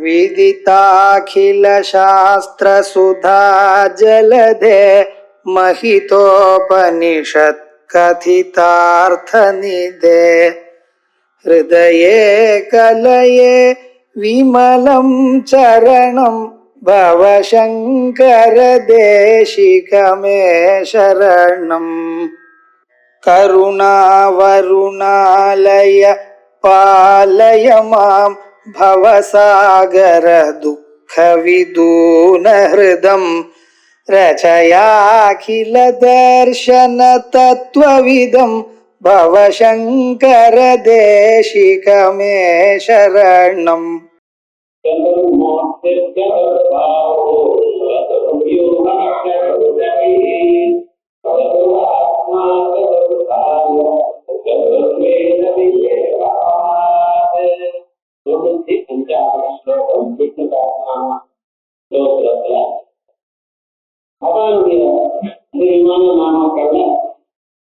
विदिताखिल शास्त्र सुधा जलधे महितोपनिषत् कथितार्थ निधे हृदये कलये विमलं चरणं भवशंकर देशिकमे शरणम् करुणावरुणालय पालय मां भवसागर दुःख विदून हृदं रचयाखिल दर्शन तत्त्वविदं भवशंकर देशिकमे शरणम् அவனுடைய விரிவான நாமக்கள்ல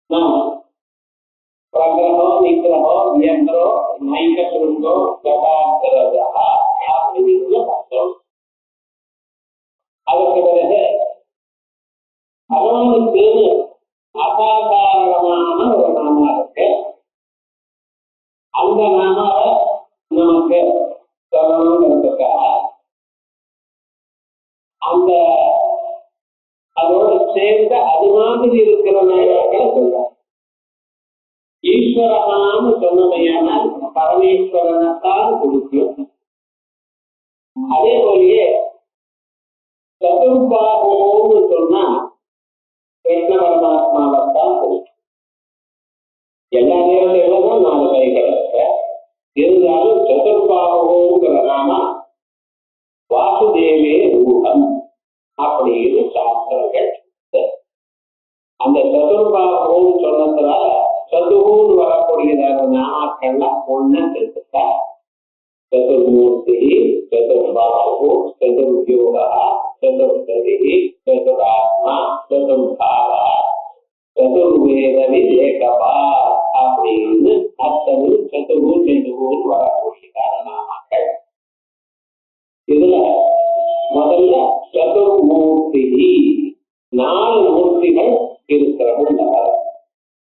நாம் பிரகிரகோ நிகிரகோ யந்திரோ நைகத்ருங்கோ கதாந்தரதா அப்படின்னு பார்த்தோம். அதற்கு பிறகு அவனுக்கு அசாதாரணமான ஒரு நாம இருக்கு. அந்த நாமாவை நமக்கு சொல்லணுங்கிறதுக்காக அந்த அதோடு சேர்ந்த அது மாதிரி இருக்கிற நாயகளை சொல்றாங்க. ஈஸ்வரனான்னு சொன்னதையானால் பரமேஸ்வரனைத்தான் குறிக்கும். அதே போலயே சதுர்பாகோன்னு சொன்னா கிருஷ்ண பரமாத்மாவைத்தான் குறிக்கும். எல்லா நேரத்திலும் 4 கைகள் இருக்கு. இருந்தாலும் சதுர்பாகோங்கிற நாம வாசுதேவே ரூபம் அப்படின்னு சாஸ்திரங்கள். அந்த சதுர்பாகோன்னு சொன்னதுனால சதுர்ன்னு வரக்கூடியதான நாமாக்கள்லாம் ஒண்ணு சேர்த்துட்டா சதுர்மூர்த்தி, சதுர்பாகோ, சதுர்யோகா, சதுர்கதி, சதுராத்மா, சதுர்பாவா, சதுர்வேத விவேகபா அப்படின்னு அத்தனை சதுர்ன்னு வரக்கூடியதான நாமாக்கள். இதுல முதல்ல சதுர்மூர்த்தி 4 மூர்த்திகள் இருக்கிறவங்க.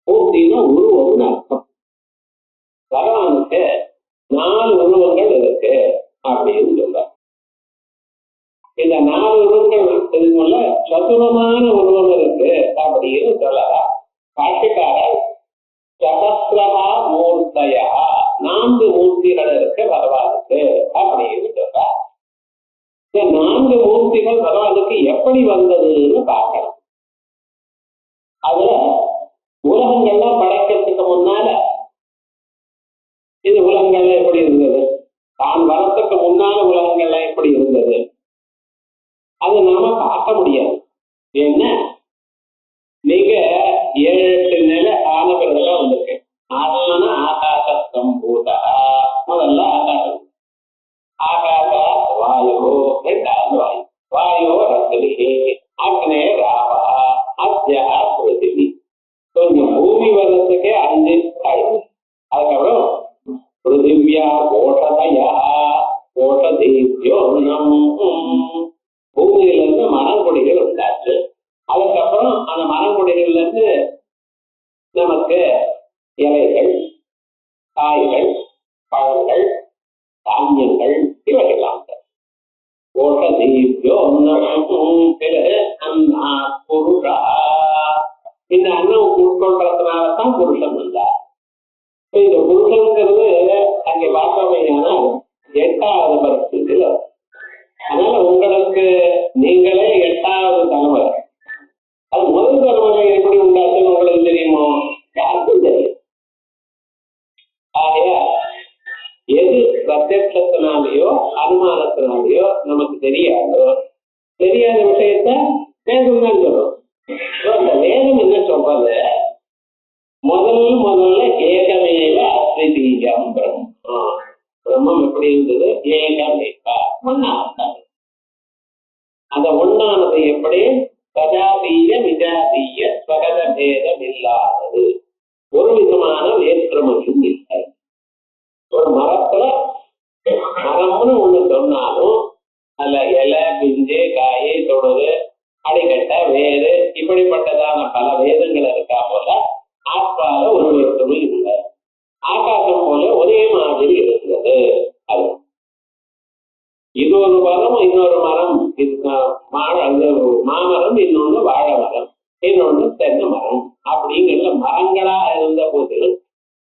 மூர்த்தினா உருவம்னு அர்த்தம். பகவானுக்கு 4 உருவங்கள் இருக்கு அப்படின்னு சொல்ற. இந்த 4 உருவங்கள் இருக்குதுல சதுரமான உருவம் இருக்கு அப்படின்னு சொல்லலாம். பாட்டுக்காரர் சகஸ்ரமா மூர்த்தையா 4 மூர்த்திகள் இருக்கு பகவானுக்கு அப்படின்னு சொல்றார். இந்த 4 மூர்த்திகள் பகவானுக்கு எப்படி வந்ததுன்னு பார்க்கலாம். அதுல உலகங்கள்லாம் படைக்கிறதுக்கு முன்னால இது உலகங்கள்லாம் எப்படி இருந்தது, தான் வரத்துக்கு முன்னால உலகங்கள்லாம் எப்படி இருந்தது, அது நாம பார்க்க முடியாது. ஏன்னா நீங்க 7-8 நிலை ஆன பிறகுதான் வந்திருக்கு. ஆத்மனா ஆகாசம் பூதா, முதல்ல ஆகாசம், ஆகாச வாயோ, 2வது வாயு, வாயோ ரசலிகே, அக்னே ராவா, அத்யா பிருத்திவி. கொஞ்சம் பூமி வர்றதுக்கே 5 ஆயிடுது. அதுக்கப்புறம் பிருத்திவியா ஓஷதையா ஓஷதீப்யோன்னம், பூமியில இருந்து மரங்கொடிகள் உண்டாச்சு. அதுக்கப்புறம் அந்த மரங்கொடிகள்ல இருந்து நமக்கு இலைகள், காய்கள், பழங்கள், தானியங்கள் இவைகள்லாம் புருஷா. இந்த அன்னம் உட்கொள்றதுனாலதான் புருஷன் வந்தார். இந்த புருஷனுங்கிறது அங்கே பார்த்தோம்னா 8வது பரிசுல. அதனால உங்களுக்கு நீங்களே 8வது தலைமுறை. அது முதல் தலைமுறை எப்படி உண்டாச்சுன்னு உங்களுக்கு தெரியுமோ? யாருக்கும் தெரியும். ஆகையா எது பிரத்யட்சத்தினாலேயோ அனுமானத்தினாலேயோ நமக்கு தெரியாதோ, தெரியாத விஷயத்த வேதம் தான் சொல்லும். அந்த வேதம் என்ன சொல்றது? முதல்ல ஏகமேவ அத்விதீயம் பிரம்மா. பிரம்மம் எப்படி இருந்தது? ஏகமேவ, ஒன்னானது. அந்த ஒன்னானது எப்படி? சஜாதீய நிஜாதீய ஸ்வகத பேதம் இல்லாதது, ஒரு விதமான வேற்றுமையும் இல்லை. ஒரு மரத்துல மரம்னு ஒண்ணு சொன்னாலும் இது ஒரு மரம், இன்னொரு மரம், மாமரம், இன்னொன்னு வாழை மரம், இன்னொன்னு தென்னை மரம் அப்படிங்கிற மரங்களா இருந்த போது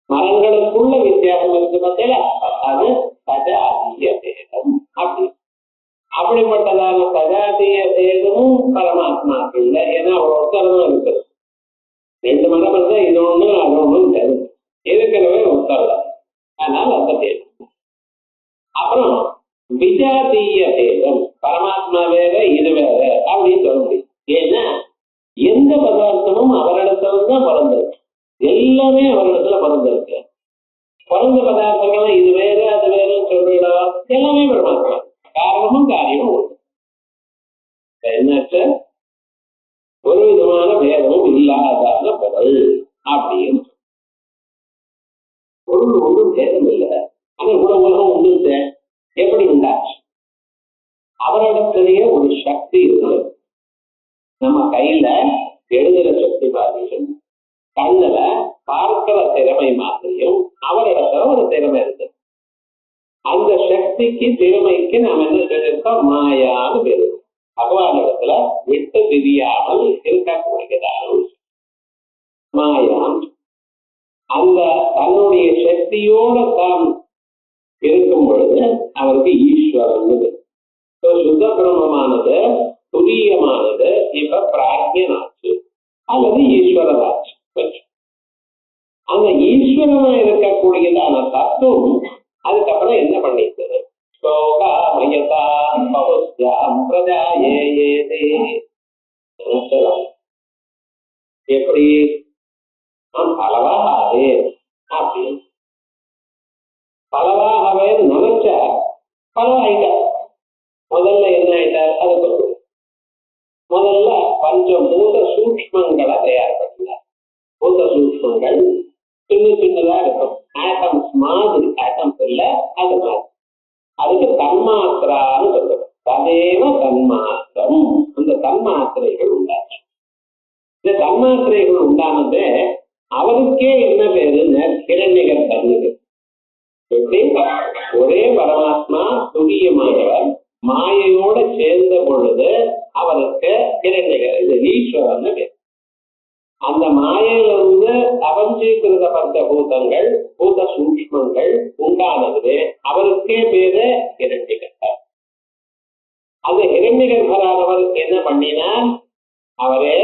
மரங்களுக்குள்ள வித்தியாசம் இருக்கு பார்த்தீங்களா, அது சஜாதிய பேதம். அப்படிப்பட்டதான சஜாதிய பேதமும் பரமாத்மாக்கு இல்லை. ஏன்னா ஒரு உத்தரவும் இருக்குது. 2 மரம் இருந்தா இன்னொன்னு அது ஒன்றும் தெரியும் இருக்கிறவே உத்தரவு. அதனால அந்த பேதம். அப்புறம் விஜாதீய பேதம், பரமாத்மா வேற இது வேற அப்படின்னு சொல்ல முடியும். ஏன்னா எந்த பதார்த்தமும் அவரிடத்துல தான் பிறந்திருக்கு, எல்லாமே அவரிடத்துல பிறந்திருக்கு. பிறந்த பதார்த்தங்களும் இது வேற அது வேறுன்னு சொல்லிடலாம், எல்லாமே பரமாத்மா. காரணமும் காரியமும் உண்டு. என்னாச்சு, ஒரு விதமான பேதமும் இல்லாத பொருள் அப்படின்னு பொருள் ஒன்றும் பேதம் இல்லை. ஆனா உலகம் உண்டு. எப்படி உண்டாச்சு? அவரிடத்திலேயே ஒரு சக்தி இருக்கு. நம்ம கையில எழுதுற சக்தி மாதிரியும் கண்ணுல பார்க்கிற திறமை மாதிரியும் அவரிடத்துல ஒரு திறமை இருக்கு. அந்த சக்திக்கு திறமைக்கு நாம என்ன சொல்லியிருக்கோம்? மாயான்னு பேரு. பகவான் இடத்துல விட்டு பிரியாமல் இருக்கக்கூடியதான மாயா. அந்த தன்னுடைய சக்தியோட தான் இருக்கும் பொழுது அவருக்கு ஈஸ்வரன். சுத்த பிரம்மமானது துரியமானது இப்ப பிராக்ஞனாச்சு அல்லது ஈஸ்வரனாச்சு. அந்த ஈஸ்வரனா இருக்கக்கூடியதான தத்துவம் அதுக்கப்புறம் என்ன பண்ணிட்டு எப்படி பலவாகவே அப்படின்னு பலவாகவே நினைச்ச பலவாயிட்ட. முதல்ல என்ன ஆயிட்டார்? அது சொல்லுங்க. முதல்ல பஞ்சபூத சூக்ஷ்மங்களை தயார் பண்ணினார். பூத சூக்ஷ்மங்கள் சின்ன சின்னதா இருக்கும், ஆட்டம்ஸ் மாதிரி. ஆட்டம்ஸ் இல்ல, அது மாதிரி. அதுக்கு தன்மாத்திரான்னு சொல்றது. ததேவ தன்மாத்திரம். அந்த தன்மாத்திரைகள் உண்டாச்சு. இந்த தன்மாத்திரைகள் உண்டானது அவருக்கே என்ன பேருன்னு கிரண்யகர் தண்ணீர். எப்படி ஒரே பரமாத்மா துரியமானவர் மாயையோட சேர்ந்த பொழுது அவருக்கு கிரண்யகர், இது ஈஸ்வரன் பேர். அந்த மாயையிலிருந்து அவஞ்சீகிருத பஞ்சபூதங்கள் பூத சூக்ஷ்மங்கள் உண்டானது அவருக்கே பேரு ஹிரண்யகர்த்தர். அந்த ஹிரண்யகர்த்தரானவர் என்ன பண்ணினார்? அவரே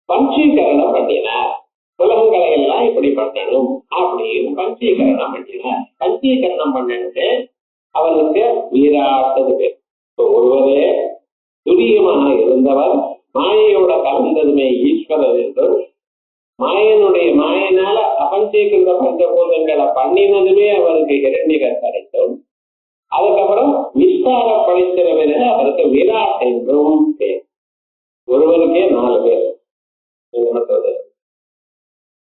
பஞ்சீகரணம் பண்ணினார். உலகங்களை எல்லாம் இப்படி பண்ணணும் அப்படின்னு பஞ்சீகரணம் பண்ணினார். பஞ்சீகரணம் பண்ணிட்டு அவருக்கு வீராட்டது பேர். ஒருவரே துரியமாக இருந்தவர் மாயையோட கலந்ததுமே ஈஸ்வரர் என்றும், மாயனால அபஞ்சீகிருத பஞ்சபூதங்களை பண்ணினதுமே அவருக்கு ஹிரண்யகர்த்தர் என்றும், அதுக்கப்புறம் விஸ்தாரப்படுத்தின அவருக்கு விராட் என்றும் பேர். ஒருவருக்கே 4 பேர்.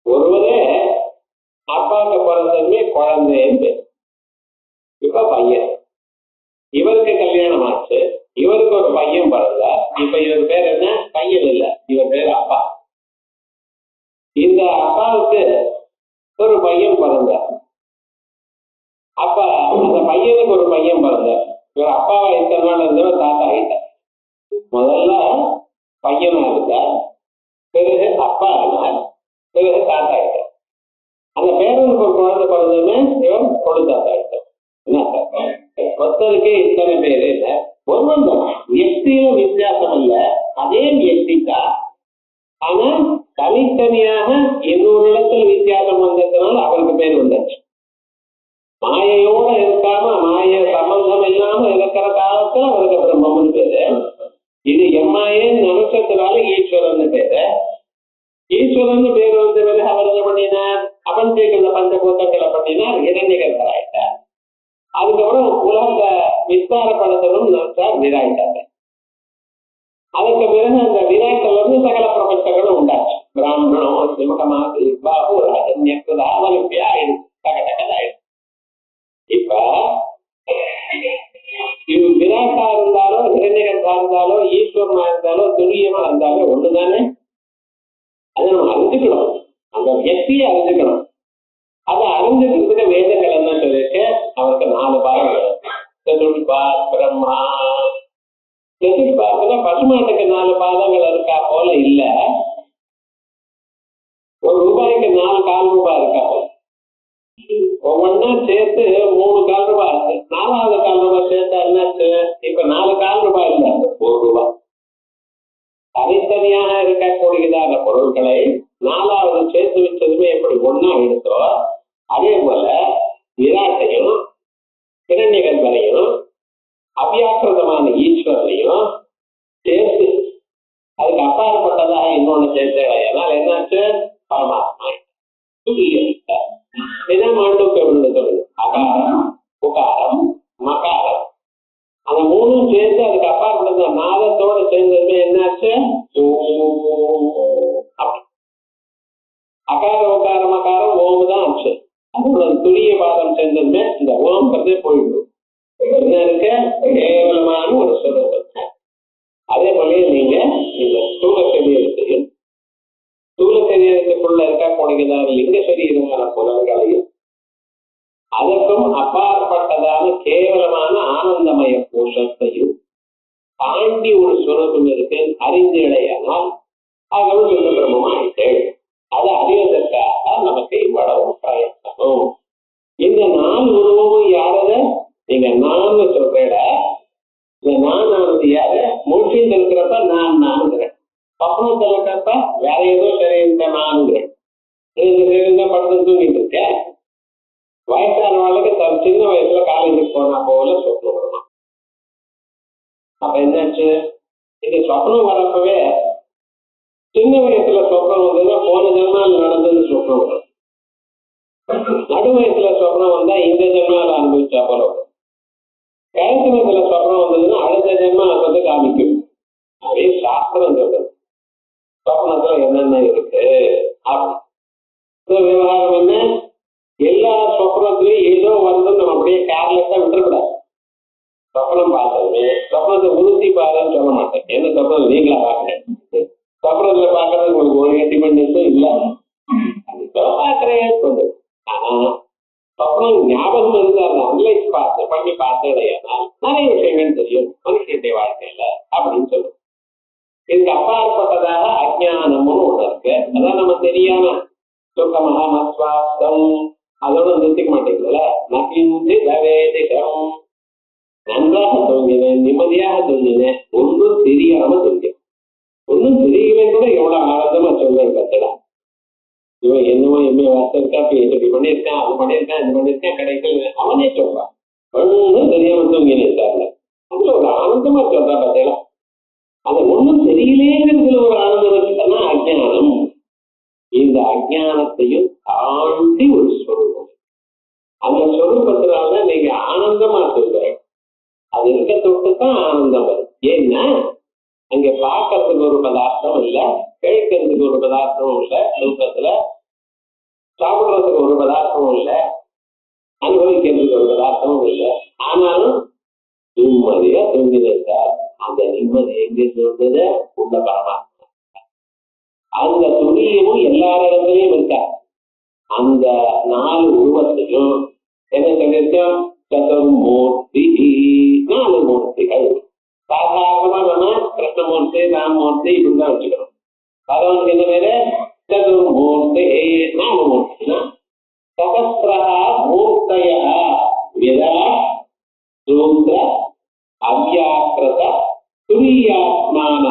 ஒருவரே அப்பாவுக்கு பிறந்ததுமே குழந்தைன்னு பேர். இப்ப பையன், இவருக்கு கல்யாணம் ஆச்சு, இவருக்கு ஒரு பையன் பிறந்தார். இப்ப இவர் பேர் என்ன? பையன் இல்ல, இவர் பேர் அப்பா. இந்த அப்பாவுக்கு ஒரு பையன் பிறந்தார். அப்ப அந்த பையனுக்கு ஒரு பையன் பிறந்தார். இவர் அப்பாவை எத்தனை நாள் இருந்தவர் தாத்தா ஆகிட்டார். முதல்ல பையனா இருந்தார், பிறகு அப்பா ஆனார், பிறகு தாத்தா ஆகிட்டார். அந்த பேரனுக்கு ஒரு குழந்தை பிறந்ததுமே இவர் கொடுத்தாத்தா ஆகிட்டார். ஒருத்தருக்கே இத்தனை பேரு இல்ல, ஒருவன் தான். வியக்தியில வித்தியாசம் இல்ல, அதே வியக்தி தான். ஆனா தனித்தனியாக இன்னொரு இடத்துல வித்தியாசம் வந்ததுனால அவருக்கு பேர் வந்தாச்சு. மாயையோட இருக்காம மாய சம்பந்தம் இல்லாம இருக்கிற காலத்துல அவருக்கு பிரம்மம்னு பேரு. இது எம்மாயன்னு நினைச்சதுனால ஈஸ்வரன் பேரு. ஈஸ்வரன் பேர் வந்த பிறகு அவர் என்ன பண்ணினார்? அபஞ்சீகிருத பஞ்சபூதங்களை பண்ணினார், ஹிரண்யகர்த்தர் ஆயிட்டார். அதுக்கப்புறம் உலகத்தை விஸ்தாரப்படுத்தணும்னு நினைச்சார், விராயிட்டாங்க. அதுக்கு பிறகு அந்த விராய்கள் வந்து சகல பிரபஞ்சங்களும் உண்டாச்சு. பிராமணம் சிமகமாக பாபு ராஜன்யாயிடும் தகதகதாயிடும். இப்ப விராட்டா இருந்தாலோ ஹிரண்யகர்த்தா இருந்தாலோ ஈஸ்வரனா இருந்தாலோ துரியமா இருந்தாலோ ஒண்ணுதானே. அதை நம்ம அறிஞ்சுக்கணும், அந்த வியக்தியை அறிஞ்சுக்கணும். அதை அறிஞ்சுக்கிறதுக்கு வேதங்கள் என்ன சொல்லிருக்கு? அவருக்கு 4 பாகங்கள். பிரம்மா. சதுஷ்பாதத்துல பசுமாட்டுக்கு 4 பாதங்கள் இருக்கா போல இல்ல, ₹1 4 கால் ரூபாய் இருக்கா போல. ஒவ்வொன்னா சேர்த்து 3 கால் ரூபாய் இருக்கு. 4வது கால் ரூபாய் சேர்த்தா என்னாச்சு? இப்ப 4 கால் ரூபாய் இல்ல, ₹1. தனித்தனியாக இருக்கக்கூடியதான பொருட்களை 4வது சேர்த்து வச்சதுமே எப்படி ஒன்னா எடுத்தோ அதே போல விராட்டையும் இரண்யகர்ப்பரையும் அவ்யாக்கிருதமான ஈஸ்வரனையும் சேர்த்து அதுக்கு அப்பாற்பட்டதாக இன்னொன்னு சேர்த்து அதனால என்னாச்சு? பரமாத்மா. அகாரம் உகாரம் மகாரம் அந்த 3ம் சேர்ந்து அதுக்கு அப்பாற்பட்ட நாதத்தோட சேர்ந்ததுமே என்னாச்சு? அகார உகார மகாரம் ஓம் தான் ஆச்சு. அதோட துரிய பாதம் சேர்ந்ததுமே இந்த ஓம்ங்கிறதே போயிடும். என்ன இருக்க? கேவலமான ஒரு சுரூபம். அதே போல நீங்க இந்த ஸ்தூல சரீரத்தையும் ஸ்தூல சரீரத்துக்குள்ள இருக்கக்கூடியதான லிங்க சரீரமான புலன்களையும் அதற்கும் அப்பாற்பட்டதான கேவலமான ஆனந்தமய கோஷத்தையும் தாண்டி ஒரு சுரூபம் இருக்கு அறிஞ்சடையானால் அதுவும் லிங்க பிரம்மமாயிட்டு அதை அறிவதற்காக நமக்கு இவ்வளவு பிரயத்தனம். இந்த 4 உருவமும் யாரத? நீங்க நான் சொல்றேட இந்த நான் ஆனது யாரு? மூச்சில் இருக்கிறப்ப நான் நான்கிறேன், பப்பனத்தில் இருக்கிறப்ப வேற ஏதோ தெரிந்த நான்கிறேன். படத்தை தூங்கிட்டு இருக்க வயசானவர்களுக்கு சின்ன வயசுல காலேஜுக்கு போனா போல சொப்னம் வரணும். அப்ப என்னாச்சு? இந்த சொப்னம் வரப்பவே சின்ன வயசுல சொப்னம் வந்ததுன்னா போன ஜென்மால் நடந்தது சொப்னம் வரும். நடு வயசுல சொப்னம் வந்தா இந்த ஜென்மால அனுபவிச்சா போல வரும். கயசனத்துல சொப்னம் வந்ததுன்னா அடுத்த ஜென்மா வந்து காமிக்கும். அப்படியே சாஸ்திரம் சொல்றது சொப்னத்துல என்னென்ன இருக்கு. விவகாரம் என்ன? எல்லா சொப்னத்திலையும் ஏதோ வந்து நம்ம அப்படியே கேர்லெஸ்ஸா விட்டுறக்கூடாது. சொப்னம் பார்த்ததுமே சொப்னத்தை உறுதி பாருன்னு சொல்ல மாட்டேன். என்ன சொப்னம் நீங்களா பாக்குறேன். சொப்னத்துல பாக்குறது உங்களுக்கு ஒரு இண்டிபெண்டன்ஸும் இல்லை. பாக்குறேன் சொல்றது. ஆனா சொப்னம் ஞாபகம் இருந்தா அனலைஸ் பண்ணி பார்த்தேன்னா நிறைய விஷயங்கள் தெரியும் மனுஷனுடைய வாழ்க்கையில அப்படின்னு சொல்லுவோம். இதுக்கு அப்பாற்பட்டதாக அஜ்ஞானம்னு ஒண்ணு இருக்கு. அதான் நம்ம தெரியாம சுகமஹா மஸ்வாஸ்தம் அதோட நிறுத்திக்க மாட்டேங்குதுல. நகிந்திதவேதிகம் நன்றாக தோங்கினேன், நிம்மதியாக தோங்கினேன், ஒன்றும் தெரியாம தோங்கினேன். ஒன்னும் தெரியலன்னு கூட எவ்வளவு ஆனந்தமா சொல்றேன். கத்தடா இவன் என்னமோ எம்ஏ வார்த்தை இருக்கா, இப்படி பண்ணியிருக்கான், அது பண்ணியிருக்கான், இது பண்ணியிருக்கான், கிடைக்கல அவனே சொல்றான். ஒன்னும் தெரியாம தூங்கினேன் சார். அதுல ஒரு ஆனந்தமா சொல்றான். பார்த்தீங்களா? அது ஒன்னும் தெரியலேங்கிறதுல ஒரு ஆனந்தம் இருக்குன்னா அஜ்ஞானம். இந்த அஜ்ஞானத்தையும் தாண்டி ஒரு ஸ்வரூபம். அந்த ஸ்வரூபத்தினால நீங்க ஆனந்தமா சொல்ற அது இருக்க தொட்டுதான் ஆனந்தம் வரும். ஏன்னா அங்க பார்க்கறதுக்கு ஒரு பதார்த்தம் இல்லை, கேட்கறதுக்கு ஒரு பதார்த்தமும் இல்லை, ரூபத்துல சாப்பிடுறதுக்கு ஒரு பதார்த்தமும் இல்லை, அனுபவிக்கிறதுக்கு ஒரு பதார்த்தமும் இல்லை. ஆனாலும் நிம்மதியா தூங்கினார். அந்த நிம்மதி எங்க சொல்றது? உள்ள பரமாத்மா. அந்த துணியமும் எல்லாரிடத்திலையும் இருக்கா. அந்த 4 உருவத்தையும் என்ன சொல்லிருக்கோம்? சதுர்மூர்த்தி, 4 மூர்த்திகள். சாதாரணமா நம்ம கிருஷ்ணமூர்த்தி, ராமமூர்த்தி இப்படிதான் வச்சுக்கணும். பகவானுக்கு என்ன பேரு? சதுர்மூர்த்தி, 4 மூர்த்தினா சகஸ்ரா மூர்த்தய விராட் சூத்ர அவ்யாக்கிருத துரியாத்மான.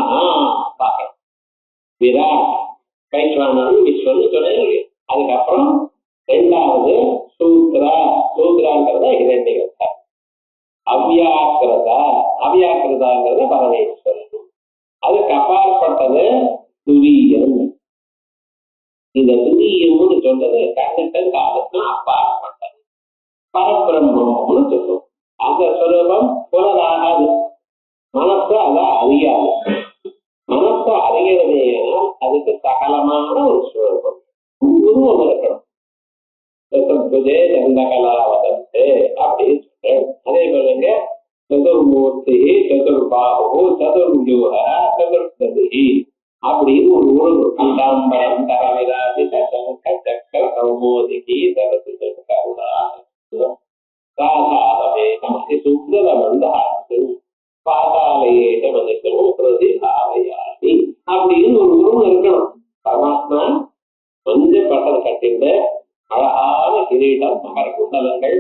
விராட் கைஸ்வானு விஸ்வன்னு சொல்ல. அதுக்கப்புறம் 2வது சூத்ரா, சூத்ராங்கிறத இரண்யகர்த்தா. அவ்யாக்கிருதா, அவ்யாக்கிருதாங்கிறத பரமேஸ்வரன். அதுக்கு அப்பாற்பட்டது துரியம். இந்த துரியம்னு சொல்றது கண்ணுக்கும் காலத்துக்கும் அப்பாற்பட்டது பரபிரம்மம்னு சொல்லுவோம். அந்த சுரூபம் புலராகாது. மனசு அதான் அறியாது. மனசு அறிகிறதேனா அதுக்கு சகலமான ஒரு சுரூபம் உருவம் இருக்கணும். சந்தகலாவதத்து அப்படின்னு சொல்றேன். அதே போலங்க சதுர்மூர்த்தி, சதுர்பாகு, சதுர்வியூக, சதுர்கதி அப்படின்னு ஒரு உருவம். கண்டாம்பரம் தரவிராதி சங்க சக்கர கௌமோதிகி சரஸ்வதி கருணா ராதாவே நமக்கு சுந்தர வந்தார். பார்த்து பாதாலயேட மனுஷனும் பிரதிபாலயாதி அப்படின்னு ஒரு உருவம் இருக்கணும். பரமாத்மா கொஞ்சம் பட்டம் கட்டிட்டு அழகான கிரீடம் மகர குண்டலங்கள்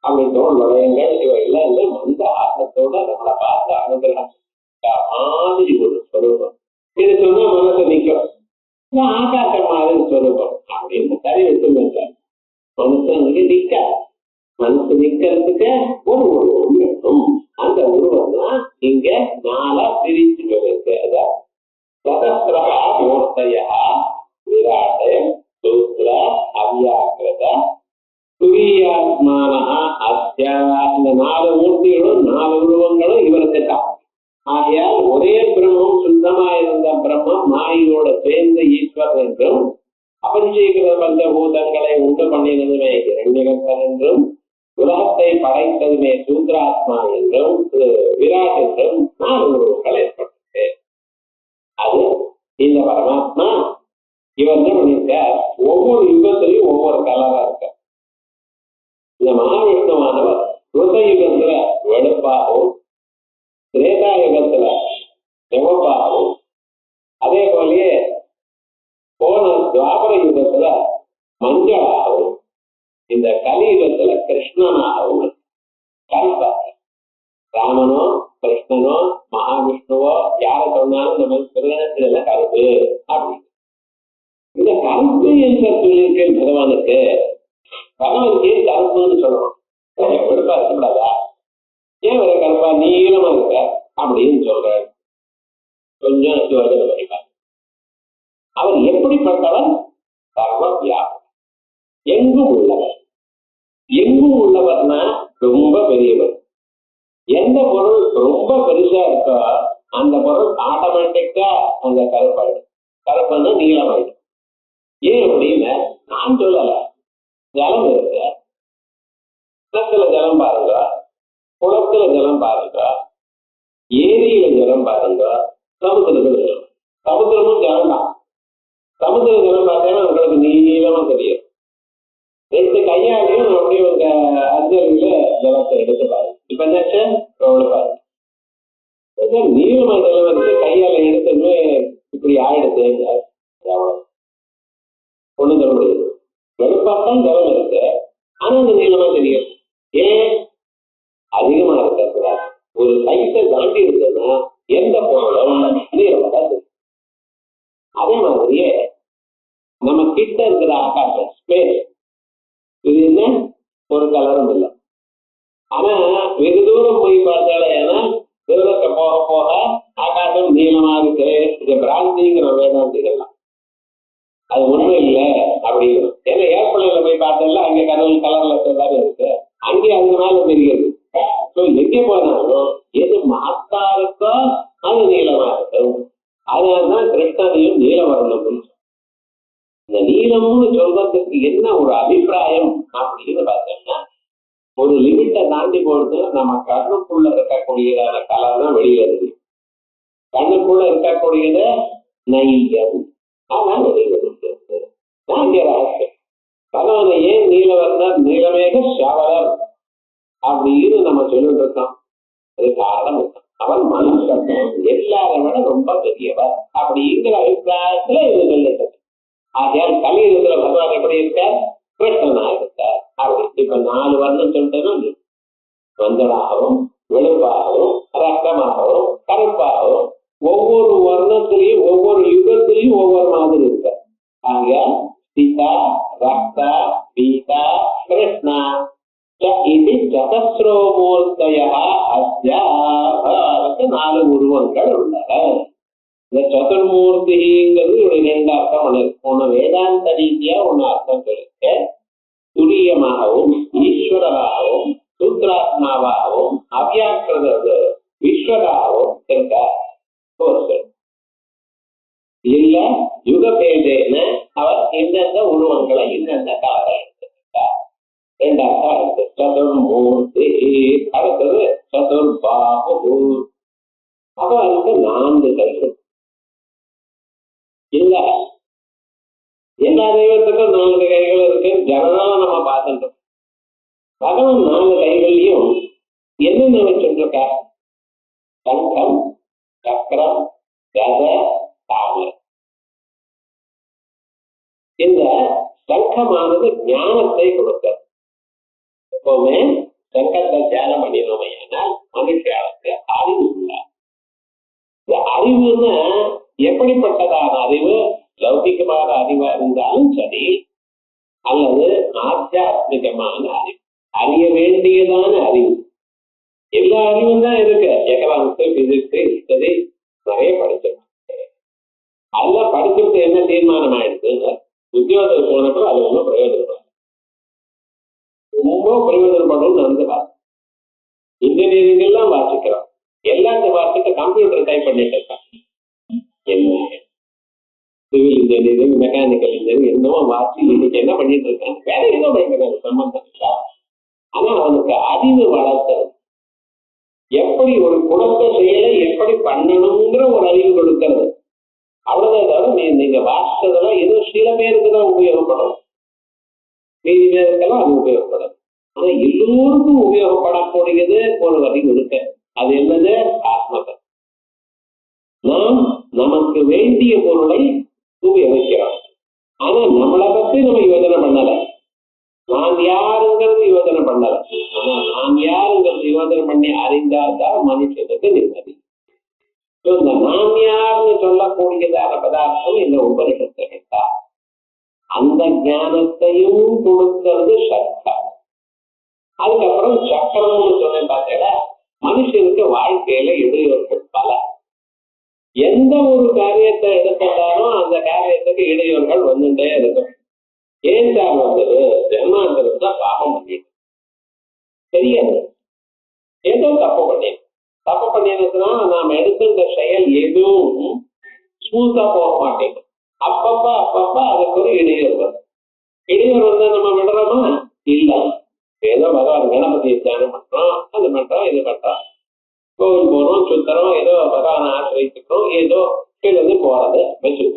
அப்படி தோல் வளையங்கள் இவையெல்லாம் இல்லை மந்த ஆசத்தோட நம்மளை பார்த்து அனுகிரகம் மாதிரி ஒரு ஸ்வரூபம். இது சொன்னா மனசு நிற்கும். ஆகாசம் மாதிரி ஸ்வரூபம் அப்படின்னு சரி வச்சுருங்க. மனுஷனுக்கு நிற்காது. மனசு நிக்கிறதுக்கு ஒரு உருவம் இருக்கும். அந்த உருவம் தான் இங்க நாளா பிரிச்சு சொல்லிருக்கு. சதஸ்ரா மூர்த்தையா விராட் சூத்ர அவ்யாக்கிரத துரியாத்மான அத்யா. இந்த 4 மூர்த்திகளும் 4 உருவங்களும் இவருக்கு தான். ஆகையால் ஒரே பிரம்மம் சுத்தமா இருந்த பிரம்மம் மாயோட சேர்ந்த ஈஸ்வரன் என்றும் அபஞ்சீகிற பஞ்சபூதங்களை உண்டு பண்ணினதுமே இரண்யகர்த்தன் என்றும் உலகத்தை படைத்ததுமே சூத்ராத்மா என்றும் விராட் என்றும் 4 உருவங்கள் ஏற்பட்டது. அது இந்த பரமாத்மா இவர் என்ன பண்ணிருக்க, ஒவ்வொரு யுகத்திலையும் ஒவ்வொரு கலரா இருக்க. இந்த மகாவிஷ்ணுவானவர் ருத யுகத்துல வெளுப்பாகவும் திரேதா யுகத்துல சிவப்பாகவும் அதே போலயே போன துவாபர யுகத்துல மஞ்சளாகவும் இந்த கலியுகத்துல கிருஷ்ணனாகவும் கருப்பாக. ராமனோ கிருஷ்ணனோ மகாவிஷ்ணுவோ யார சொன்னாலும் நம்ம திருநத்துல கருப்பு அப்படின்னு. இந்த கருப்பு என்ற சொல்லியிருக்க பகவானுக்கு பகவானுக்கு கருப்புன்னு சொல்லணும். வெளுப்பா இருக்கக்கூடாதா? ஏன் ஒரு கருப்பா நீளமா இருக்க அப்படின்னு சொல்ற. கொஞ்சம் படிப்பார். அவர் எப்படிப்பட்டவர்? சர்வ வியாபகம், எங்கும் உள்ளவர். எங்கும் உள்ளவர்னா ரொம்ப பெரியவர். எந்த பொருள் ரொம்ப பெருசா இருக்கோ அந்த பொருள் ஆட்டோமேட்டிக்கா அந்த கருப்பாயிடும். கருப்புன்னா நீளமாயிடும். ஏன் அப்படின்னு நான் சொல்லல. ஜலம் இருக்கு, கிணத்துல ஜலம் பாருங்க, குளத்துல ஜலம் பாருங்க, ஏரியில ஜலம் பாருங்க, சமுத்திரத்துல ஜலம். சமுத்திரமும் ஜலம் தான். சமுத்திர ஜலம் பார்த்தீங்கன்னா உங்களுக்கு நீளமா தெரியும். 2 கையாலையும் அப்படியே உங்க அஞ்சலில ஜலத்தை எடுத்து பாருங்க. இப்ப என்னாச்சு பாருங்க, நீளமா ஜலம் வந்து கையால எடுத்துமே இப்படி ஆயிடுச்சு. ஒண்ணு சொல்ல முடியாது. வெளுப்பாத்தான் ஜலம் இருக்கு, ஆனா அந்த நீளமா தெரியும். ஏன்? அதிகமா இருக்கிறது. ஒரு சைஸை தாண்டி இருக்குன்னா எந்த பொருளும் நீளமா தான் தெரியும். அதே மாதிரியே நம்ம கிட்ட இருக்கிற ஆகாசம் ஸ்பேஸ் இது என்ன ஒரு கலரும் இல்லை. ஆனா வெகு தூரம் போய் பார்த்தாலே ஏன்னா தூரத்தை போக போக ஆகாசம் நீளமா இருக்கு. இது பிராந்திங்கிற வேதாந்திகள்லாம் அது உண்மை இல்லை அப்படிங்கிறோம். ஏன்னா ஏர்பிளைன்ல போய் பார்த்தா அங்கே கடவுள் கலர்ல எல்லாரும் இருக்கு, அங்கே அதனால தெரியுது. எங்கே போனாலும் எது மாத்தா இருக்கோ அது நீளமா இருக்கும். அதனால்தான் கிருஷ்ணனையும் நீலவர்ணம். இந்த நீளம்னு சொல்றதுக்கு என்ன ஒரு அபிப்பிராயம் அப்படின்னு பார்த்தோம்னா, ஒரு லிமிட்டை தாண்டி போட்டு நம்ம கண்ணுக்குள்ள இருக்கக்கூடியதான கலர் தான் வெளியேறுது. கண்ணுக்குள்ள இருக்கக்கூடியது நையம், அதான் வெளியேறுது. பகவானை ஏன் நீலவர்ணர் நீலமேக சவரர் அப்படின்னு நம்ம சொல்லிட்டு இருக்கோம். அது காரணம் அவர் மனுஷன் எல்லாரை விட ரொம்ப பெரியவர் அப்படிங்கிற அபிப்பிராயத்துல இது சொல்லிட்டு. ஆகையால் கலியுகத்துல பகவான் எப்படி இருக்கார்? கிருஷ்ணனா இருக்கார். அப்படி இப்ப 4 வர்ணம் சொல்லிட்டேன்னா மஞ்சளாகவும் வெளுப்பாகவும் ரத்தமாகவும் கருப்பாகவும் ஒவ்வொரு வர்ணத்திலையும் ஒவ்வொரு யுகத்திலையும் ஒவ்வொரு மாதிரி இருக்கார். ஆகையால் சீதா ரக்தா பீதா கிருஷ்ணா இது சதஸ்ரோமூர்த்தய அஸ்யாவுக்கு 4 உருவங்கள் உள்ளன. இந்த சதுர்மூர்த்திங்கிறது ஒரு 2 அர்த்தம் ஒண்ணு வேதாந்த ரீதியா ஒண்ணு அர்த்தம் சொல்லிட்டு துரியமாகவும் ஈஸ்வரராகவும் சூத்ராத்மாவாகவும் அவ்யாக்கிரத ஈஸ்வராகவும் இருக்க இல்ல யுகபேதேன அவர் இந்தந்த உருவங்களை இந்தந்த கலரை எடுத்திருக்கார். 2 அர்த்தம் இருக்கு. சதுர்மூர்த்தி, அடுத்தது சதுர்பாஹு. அவருக்கு 4 கைகள் இல்ல. எல்லா தெய்வத்துக்கும் 4 கைகள் இருக்கு. ஜனநாளம் நம்ம பார்த்துட்டோம். பகவான் 4 கைகள்லயும் என்னென்ன வச்சுட்டு இருக்க? சங்கம், சக்கரம், கத, தாமரை. இந்த சங்கமானது ஞானத்தை கொடுக்கிறது. எப்பவுமே சங்கத்தை தியானம் பண்ணினோமையானால் மனுஷனுக்கு அறிவு இல்லை. இந்த அறிவுன்னா எப்படிப்பட்டதான அறிவு? லௌகிகமான அறிவா இருந்தாலும் சரி, அல்லது ஆத்தியாத்மிகமான அறிவு, அறிய வேண்டியதான அறிவு. எல்லா அறிவும் தான் இருக்கு. எக்கனாமிக்ஸ், பிசிக்ஸ், ஹிஸ்டரி நிறைய படிச்சிருக்கோம். அதெல்லாம் படிச்சுட்டு என்ன தீர்மானம் ஆயிடுச்சு? உத்தியோகத்துக்கு போனப்போ அது ஒன்றும் பிரயோஜனம், ரொம்ப பிரயோஜனப்படும் நடந்துக்கலாம். இன்ஜினியரிங் எல்லாம் வாசிக்கிறோம், எல்லாத்தையும் வாசிக்க கம்ப்யூட்டர் டைப் பண்ணிட்டு இருக்காங்க. என்ன சிவில் இன்ஜினியரிங், மெக்கானிக்கல் இன்ஜினியரிங் என்னவோ வாசி இன்னைக்கு என்ன பண்ணிட்டு இருக்காங்க? வேற ஏதோ பயங்கர சம்பந்தம் இல்லை. ஆனா அவனுக்கு அறிவு வளர்த்தது, எப்படி ஒரு குணத்த செயலை எப்படி பண்ணணுங்கிற ஒரு அறிவு கொடுக்கிறது. அவ்வளவுதான். தவிர நீங்க வாசிச்சதெல்லாம் ஏதோ சில பேருக்கு தான் உபயோகப்படும், மீதி பேருக்கெல்லாம் அது உபயோகப்படும். ஆனா எல்லோருக்கும் உபயோகப்படக்கூடியது ஒரு அறிவு இருக்கு. அது என்னது? ஆத்மகம். நாம் நமக்கு வேண்டிய பொருளை உபயோகிக்கிறோம். ஆனா நம்மளை பத்தி நம்ம யோசனை பண்ணல. நான் யாருங்கிறது யோசனை பண்ணல. ஆனா நான் யாருங்கிறது யோசனை பண்ணி அறிந்தால்தான் மனுஷனுக்கு நிம்மதி. இந்த நான் யாருன்னு சொல்லக்கூடியதான பதார்த்தம் இந்த உபனிஷத்தை கேட்டா அந்த ஞானத்தையும் கொடுக்கிறது சக்கரம். அதுக்கப்புறம் சக்கரம்னு சொன்னேன் பார்த்தீங்களா, மனுஷனுக்கு வாழ்க்கையில இடையூறுகள் பல. எந்த ஒரு காரியத்தை எடுத்தாலும் அந்த காரியத்துக்கு இடையூறுகள் வந்துட்டே இருக்கும். ஏன் சார் வந்தது? ஜென்மாந்திரம் தான் பாபம் பண்ணிட்டு தெரியாது, ஏதோ தப்பு பண்ணிட்டு. தப்பு பண்ணிருச்சுன்னா நாம எடுத்துட்ட செயல் எதுவும் ஸ்மூத்தா போக மாட்டேங்குது. அப்பப்ப அதுக்கு ஒரு இடையூறு வரும். இடையூறு வந்தா நம்ம விடுறோமா? இல்ல. ஏதோ பகவான் கணபதியை தியானம் பண்றோம், அது பண்றோம், இது பண்றோம், கோவில் போறோம், சுத்தரம், ஏதோ பகவானை ஆசிரியத்துக்கிறோம், ஏதோ கீழே போறது வச்சு.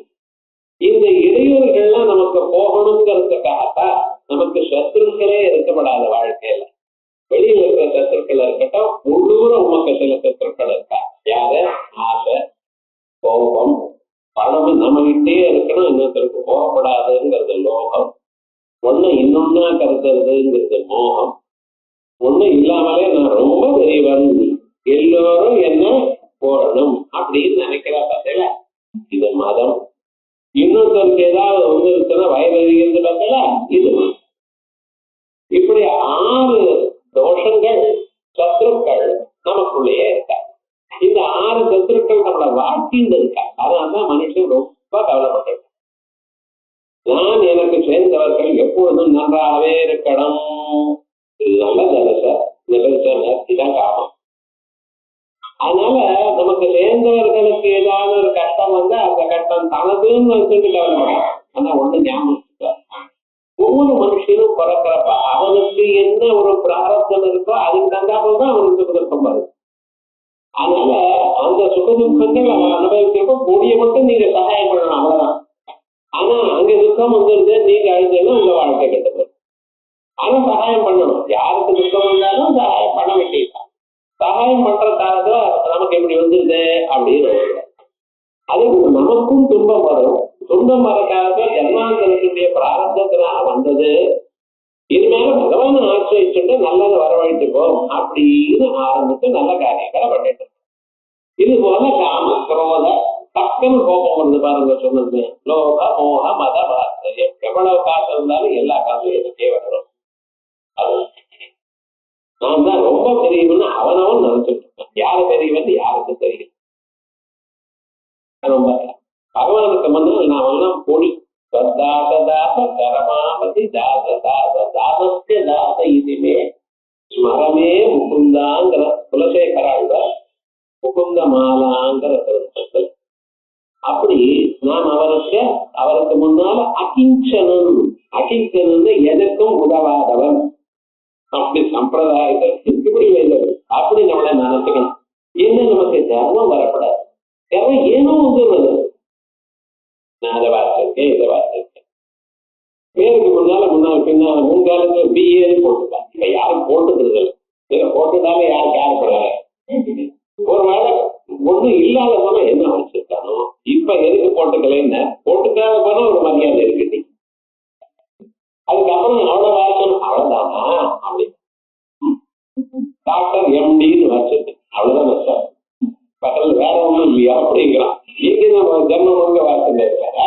இந்த இடையூறுகள்லாம் நமக்கு போகணுங்கிறதுக்காகத்தான் நமக்கு சத்துருக்களே இருக்கப்படாத வாழ்க்கையில. வெளியில இருக்கிற சத்துருக்கள் இருக்கட்டும், உள்ளூர உமக்கு சில சத்துருக்கள் இருக்கா. யாரு? ஆசை, கோபம், பணம் நம்மகிட்டே இருக்கணும், இன்னொருத்தருக்கு போகக்கூடாதுங்கிறது லோகம். ஒண்ணு இன்னொன்னா கருத்துறதுங்கிறது மோகம். ஒண்ணு இல்லாமலே நான் ரொம்ப பெரியவன், எல்லோரும் என்ன போடணும் அப்படின்னு நினைக்கிற பார்த்தல, இது மதம். இன்னொருத்தருக்கு ஏதாவது ஒண்ணு இருக்குன்னா வயது பார்த்தல, இது இப்படி 6 தோஷங்கள், சத்துருக்கள் நமக்குள்ளேயே இருக்கா. இந்த 6 சத்துருக்கள் நம்மளை வாழ்க்கையில் இருக்கா. அதனால்தான் மனுஷன் ரொம்ப கவலைப்பட்டு, நான் எனக்கு சேர்ந்தவர்கள் எப்பொழுதும் நன்றாகவே இருக்கணும். இது நல்ல இதான் காரணம். அதனால நமக்கு சேர்ந்தவர்களுக்கு ஏதாவது ஒரு கஷ்டம் வந்தா அந்த கஷ்டம் தனதுன்னு வச்சுட்டு கவலைப்படும். ஆனா ஒண்ணு ஞாபகம், ஒவ்வொரு மனுஷனும் பிறக்கிறப்ப அவனுக்கு என்ன ஒரு பிராரப்தம் இருக்கோ அதுக்கு தந்தாப்புல தான் அவனுக்கு சுகதுக்கம் வருது. அதனால அந்த சுகதுக்கங்கள் அவன் அனுபவிக்கிறப்ப கூடிய மட்டும் நீங்க சகாயம் பண்ணணும், அவ்வளவுதான். ஆனா அங்க துக்கம் வந்துருது, நீங்க அழுதுன்னா உங்க வாழ்க்கை கெட்டது. ஆனா சகாயம் பண்ணணும். யாருக்கு துக்கம் வந்தாலும் சகாயம் பண்ண வேண்டியதுதான். சகாயம் பண்ற காலத்துல நமக்கு எப்படி வந்துருது அப்படின்னு அது நமக்கும் துன்பம் வரும். துன்பம் வர காலத்துல ஜன்மாந்தரத்துடைய பிராரப்தத்தினால வந்தது. இனிமேல பகவான் ஆசிரிச்சுட்டு நல்லது வரவழைத்துப்போம் அப்படின்னு ஆரம்பித்து நல்ல காரியங்களை பண்ணிட்டு இருக்கோம். இது போல காம குரோத டக்குன்னு கோபம் வருது பாருங்க. சொன்னது லோக மோக மத பாத்தியம். எவ்வளவு காசு இருந்தாலும் எல்லா காசும் எனக்கே வரணும். அது நான் தான் ரொம்ப பெரியவன்னு அவனவன் நினைச்சிட்டு இருக்கான். யாரு பெரியவன் யாருக்கு தெரியும்? ரொம்ப பகவானுக்கு முன்னால் நாம் எல்லாம் பொடி. தாச கரமாபதி தாச தாச தாசஸ்ய தாச இதுவே ஸ்மரமே முகுந்தாங்கிற குலசேகராழ்வார் முகுந்த மாலாங்கிற சொற்கள். அப்படி நாம் அவருக்கு முன்னால அகிஞ்சனன். அகிஞ்சனன் எதற்கும் உதவாதவன். அப்படி சம்பிரதாயத்தை இப்படி வைத்தவர். அப்படி நம்மளை நினைச்சுக்கணும். என்ன நமக்கு தர்மம் வரப்படாது. தர்மம் ஏனோ வந்துடுறது. நான் அதை வாசிச்சிருக்கேன், இதை வாசிச்சிருக்கேன். பேருக்கு முன்னால பின்னால முன்காலத்துல பிஏன்னு போட்டுட்டாங்க. இப்ப யாரும் போட்டுக்கிறது இல்லை. இதை போட்டுட்டாலே யாருக்கு யாரு படாது. ஒரு வேலை ஒண்ணும் இல்லாத போனா என்ன வச்சிருக்கானோ இப்ப எதுக்கு போட்டுக்கலன்னு போட்டுக்காத போனா ஒரு மரியாதை இருக்கு. அதுக்கப்புறம் அவ்வளவு வாசம் அவ்வளவுதானா அப்படி டாக்டர் எம்டின்னு வச்சிருக்கு அவ்வளவுதான் சார் பக்கத்துல வேற ஒண்ணும் இல்லையா அப்படிங்கிறான். எங்க நம்ம ஜென்மம் முழுக்க வாசல் இருக்கார.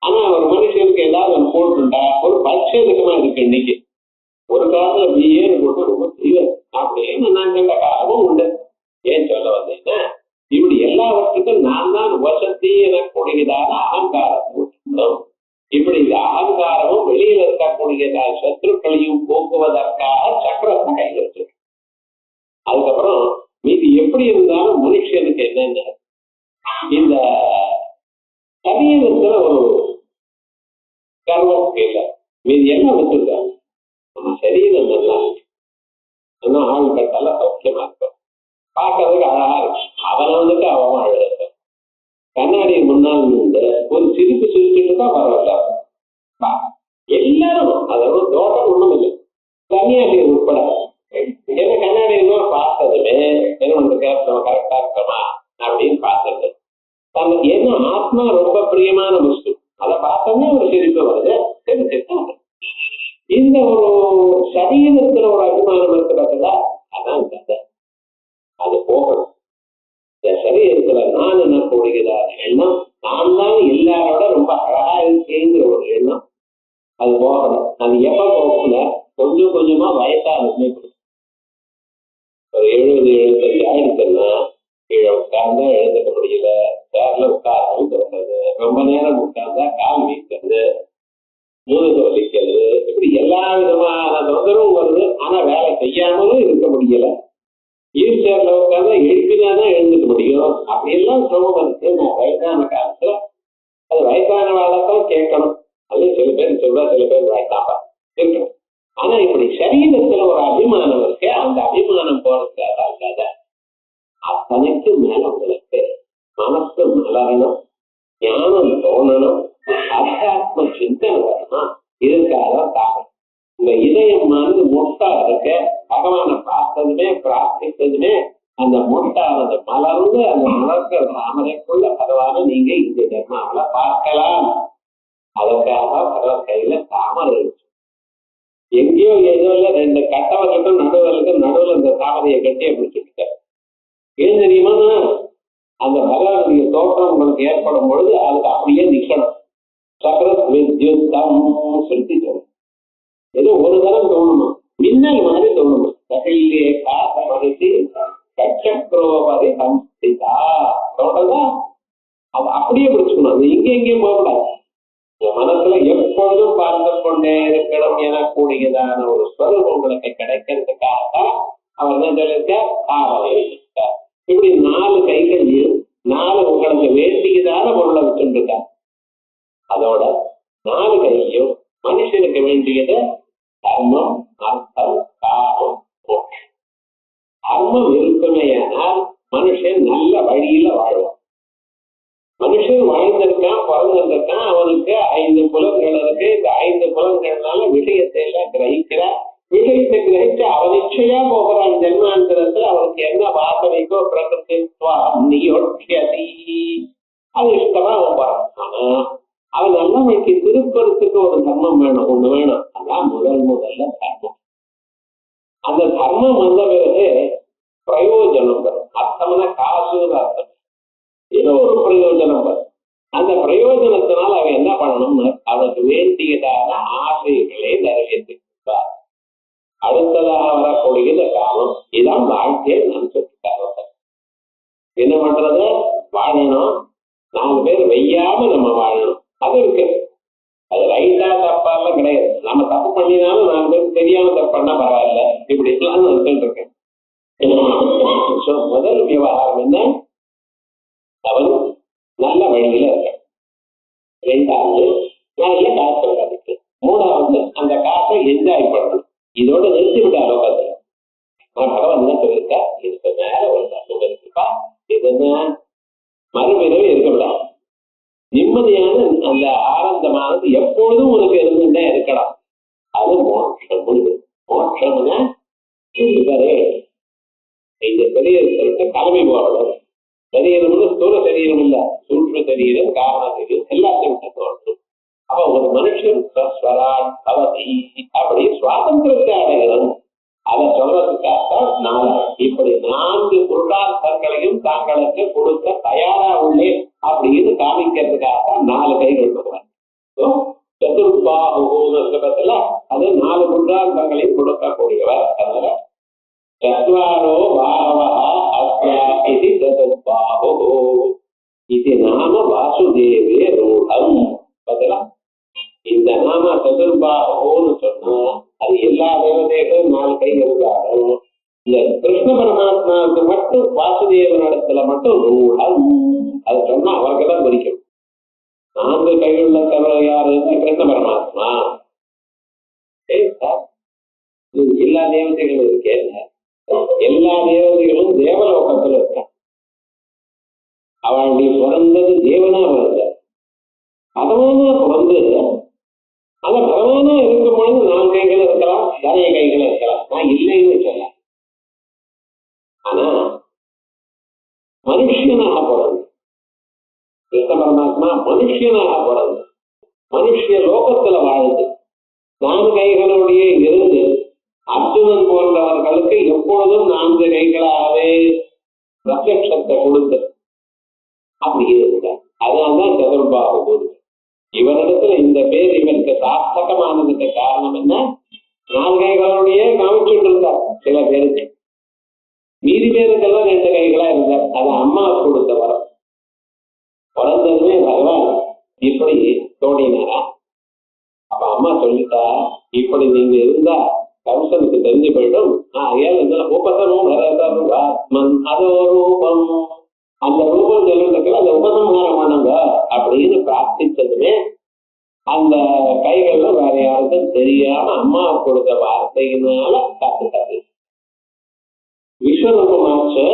ஆனா ஒரு மனுஷனுக்கு ஏதாவது ஒன்று போட்டுட்டா ஒரு பட்சேதகமா இருக்கு. இன்னைக்கு ஒரு காலத்துல பிஏன்னு போட்டு ரொம்ப செய்வேன் அப்படின்னு நான் கேட்ட காலமும் உண்டு. ஏன் சொல்ல வந்தேன்னா இப்படி எல்லாவற்றுக்கும் நான் தான் வசதி எனக்கூடியதான அகங்காரம் போட்டுக்கணும். இப்படி அகங்காரமும் வெளியில இருக்கக்கூடியதான சத்ருக்களையும் போக்குவதற்காக சக்கரத்தை கையில் வச்சு அதுக்கப்புறம் மீது எப்படி இருந்தாலும் மனுஷனுக்கு என்னென்ன இந்த சரீரத்துல ஒரு கர்வம் இல்லை. மீது என்ன வச்சிருக்காங்க நம்ம சரீரம் நல்லா இருக்கு ஆள் கட்டால சௌக்கியமா இருக்கும் பார்க்கறதுக்கு அழகா இருக்கும். அவனை வந்துட்டு அவன் அழகு கண்ணாடி முன்னால் இருந்து ஒரு சிரிப்பு சிரிச்சுட்டு தான் பரவாயில்ல எல்லாரும் அதோட தோட்டம் ஒண்ணும் இல்லை கன்னியாகுமரி உட்பட என்ன கண்ணாடி இன்னும் பார்த்ததுமே என்ன பண்றது நம்ம கரெக்டா இருக்கோமா அப்படின்னு பார்த்துட்டு என்ன ஆத்மா ரொம்ப பிரியமான வஸ்து அதை பார்த்தோம்னா ஒரு சிரிப்பு வருது. இந்த ஒரு சரீரத்துல ஒரு அபிமானம் இருக்கு பார்த்ததா அதான் கதை. அது போகணும். இந்த சரீரத்துல நான் என்ன கூடுகிறார் எண்ணம் நான் தான் எல்லாரோட ரொம்ப அழகா இருக்கேங்கிற ஒரு எண்ணம் அது போகணும். அது எப்ப போகல கொஞ்சம் கொஞ்சமா வயசானதுமே ஒரு 70-75 ஆயிடுச்சுன்னா கீழே உட்கார்ந்தா எழுந்துக்க முடியல, சேர்ல உட்காரவும் தோணுது, ரொம்ப நேரம் உட்கார்ந்தா கால் வீக்கிறது, முதுகு வலிக்கிறது, இப்படி எல்லா விதமான தொந்தரவும் வருது. ஆனா வேலை செய்யாமலும் இருக்க முடியல. வீல் சேர்ல உட்கார்ந்தா எழுப்பினாதான் எழுந்துக்க முடியும். அப்படி எல்லாம் சிரமம் இருக்கு. நான் வயசான காலத்துல அது வயசான வேலைத்தான் கேட்கணும். அது சில பேர் சொல்றா, சில பேர் வயசாப்பா இருக்கணும். ஆனா இப்படி சரீரத்துல ஒரு அபிமானம் இருக்கு. அந்த அபிமானம் போறதுக்காக அத்தனைக்கு மேல உங்களுக்கு மனசு மலரணும், ஞானம் தோணணும், அத்தியாத்ம சிந்தனை வரணும். இதுக்காக காரணம் இந்த இதயம் வந்து முட்டா இருக்க பகவானை பார்த்ததுமே பிரார்த்தித்ததுமே அந்த முட்டானது மலர்ந்து அந்த மலர்கிற தாமரைக்குள்ள பகவான நீங்க இந்த ஜென்மாவில பார்க்கலாம். அதற்காக பகவான் கையில தாமரை இருக்கு. எங்கேயோ ஏதோ இல்ல 2 கட்டவர்களுக்கும் நடுவில் இந்த தாமரையை கட்டிய பிடிச்சிருக்க. ஏன் தெரியுமா? அந்த பகவானுடைய தோற்றம் உங்களுக்கு ஏற்படும் பொழுது அதுக்கு அப்படியே நிக்கணும். சக்கரத் வித்யுத்தம் சொல்லி தோணும். ஏதோ ஒரு தரம் தோணணும், மின்னல் மாதிரி தோணணும். ககையிலே காச மகிழ்ச்சி கட்சக்ரோபரி சம்ஸ்திதா தோட்டதா அது அப்படியே பிடிச்சுக்கணும். அது எங்கேயும் போகக்கூடாது. மனசுல எப்பொழுதும் பார்த்து கொண்டே இருக்கணும் எனக்கூடியதான ஒரு ஸ்வரூபம் உங்களுக்கு கிடைக்கிறதுக்காக அவர் என்ன சொல்லியிருக்கார்? இப்படி 4 கைகளையும் 4 உங்களுக்கு வேண்டியதான பொருளை வச்சுருக்கார். அதோட 4 கையும் மனுஷனுக்கு வேண்டியது தர்மம், அர்த்தம், காமம், மோட்சம். தர்மம் இருக்குமேயானால் மனுஷன் நல்ல வழியில வாழ்வான். மனுஷன் வாழ்ந்திருக்கான், பிறந்திருக்கான், அவனுக்கு 5 புலன்கள் இருக்கு. இந்த 5 புலன்கள்னால விஷயத்தை எல்லாம் கிரகிக்கிறான். விஷயத்தை கிரகிச்சு அவன் நிச்சயா போகிறான். ஜென்மாந்திரத்துல அவனுக்கு என்ன வாசனைக்கோ பிரகிருதி அது இஷ்டமா அவன் போறான். ஆனா அவன் நல்லவனுக்கு திருப்பறத்துக்கு ஒரு தர்மம் வேணும், ஒண்ணு வேணும். அதான் முதல்ல தர்மம். அந்த தர்மம் வந்த பிறகு பிரயோஜனம் வரும். அர்த்தம்னா காசுன்னு அர்த்தம். ஏதோ ஒரு பிரயோஜனம் வரும். அந்த பிரயோஜனத்தினால் அவன் என்ன பண்ணணும்னு அவனுக்கு வேண்டியதான ஆசைகளை நிறைவேற்றிருப்பார். அடுத்ததாக வரக்கூடியது காமம். இதான் வாழ்க்கையை நான் சொல்லிட்டாங்க. என்ன பண்றது? வாழணும், 4 பேர் வெய்யாம நம்ம வாழணும். அது இருக்கு. அது ரைட்டா தப்பாலாம் கிடையாது. நம்ம தப்பு பண்ணினாலும் 4 பேர் தெரியாம தப்பு பண்ணா பரவாயில்ல. இப்படி எல்லாம் நான் இருக்கேன். முதல் விவகாரம் என்ன? அவன் நல்ல வழியில இருக்க. 2வது நல்ல காசு சம்பாதிக்கு. 3வது அந்த காசை என்ஜாய் பண்ணணும். இதோட நிறுத்திவிட்ட லோகத்துல நான் பகவான் என்ன சொல்லியிருக்கா? இதுக்கு மேல ஒரு தத்துவம் இருக்குப்பா. இது என்ன? மறுபிறவி இருக்க விடாது. நிம்மதியான அந்த ஆனந்தமானது எப்பொழுதும் உனக்கு இருந்துட்டே இருக்கலாம். அது மோட்சம். மோட்சம்னா வெளியே கிளம்பி போகணும். சரீரம்னு ஸ்தூல சரீரம் இல்ல, சூட்ச சரீரம், காரண சரீரம் எல்லாத்தையும் விட்டு தோன்றும். அப்ப ஒரு மனுஷன் அவதி அப்படி சுவாதந்திரத்தை அடையணும். அதை சொல்றதுக்காக நான் இப்படி 4 புருஷார்த்தங்களையும் தாங்களுக்கு கொடுக்க தயாரா உள்ளேன் அப்படின்னு காமிக்கிறதுக்காக 4 கைகள் கொடுக்குறாங்க. சதுர்பாகுல அது 4 புருஷார்த்தங்களையும் கொடுக்கக்கூடியவர். அதனால சத்வாரோ பாகவா அஸ்யா இது சதுர்பாஹு இது நாம வாசுதேவே ரூಢம். பதிலா இந்த நாம சதுர்பாஹுன்னு சொன்னா அது எல்லா தேவதைகளும் 4 கை இருந்தாலும் இந்த கிருஷ்ண பரமாத்மாவுக்கு மட்டும் வாசுதேவனிடத்துல மட்டும் ரூಢம். அது சொன்னா அவருக்கு தான் பிடிக்கும். 4 கையுள்ள தவிர யாரு? கிருஷ்ண பரமாத்மா. எல்லா தேவதைகளும் இருக்கேன். எல்லா தேவதைகளும் தேவலோகத்துல இருக்க. அவளுடைய பிறந்தது தேவனா வருது. பகவானா பிறந்து அந்த பகவானா இருக்கும் பொழுது 4 கைகள் இருக்கலாம், நிறைய கைகள் இருக்கலாம். நான் இல்லைன்னு சொல்ல. ஆனா மனுஷனாக பிறந்து கிருஷ்ண பரமாத்மா மனுஷனாக பிறந்து மனுஷ லோகத்துல வாழ்ந்து 4 கைகளுடைய இருந்து அர்ஜுனன் போன்றவர்களுக்கு எப்பொழுதும் 4 கைகளாகவே பிரத்யட்சத்தை கொடுத்து அப்படி இருந்தார். அதனால்தான் சதுர்பாகு. இவரிடத்துல இந்த பேர் இவருக்கு சார்த்தகமானதுக்கு காரணம் என்ன? 4 கைகளுடைய காமிச்சுட்டு இருந்தார் சில பேருக்கு. மீதி பேருக்கெல்லாம் 2 கைகளா இருந்தார். அது அம்மா கொடுத்த வரம். பிறந்ததுமே பகவான் இப்படி தோண்டினாரா? அப்ப அம்மா சொல்லிட்டா, இப்படி நீங்க இருந்தா கம்சனுக்கு தெரிஞ்சு போயிடும். அதோ ரூபம், அந்த ரூபம் சொல்றதுக்கு அந்த உபசம்ஹாரம் பண்ணுங்க அப்படின்னு பிரார்த்திச்சதுமே அந்த கைகள்ல வேற யாருக்கும் தெரியாம அம்மா கொடுத்த வார்த்தையினால காத்துட்டாரு. விஸ்வரூபமாச்சு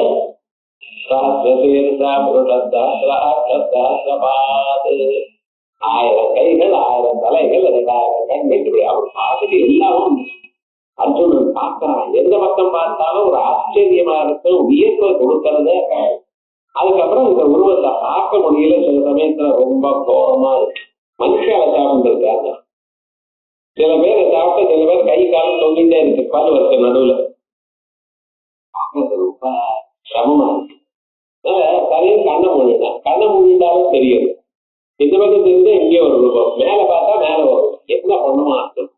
1000 கைகள், 1000 தலைகள், 2000 கண்கள், இப்படி அவர் பார்த்துட்டு எல்லாரும் அர்ஜுனன் பார்க்கிறான். எந்த பக்கம் பார்த்தாலும் ஒரு ஆச்சரியமா இருக்கும், வியப்பை கொடுக்கறத. அதுக்கப்புறம் இந்த உருவத்தை பார்க்க முடியல. சில சமயத்துல ரொம்ப கோரமா இருக்கு. மனுஷால சாப்பிட்டு இருக்காங்க. சில பேரை சாப்பிட்டு சில பேர் கை காலம் தொங்கிட்டே இருக்கு பல் வருஷ நடுவுல. ரொம்ப சிரமமா இருக்கு. சரியா கண்ணை மூடிட்டான். கண்ணை மூடிட்டாலும் தெரியும். இந்த பக்கம் தெரிஞ்சா இங்கே ஒரு ரூபம், மேல பார்த்தா மேல வரும். என்ன பண்ணுமா அர்த்தம்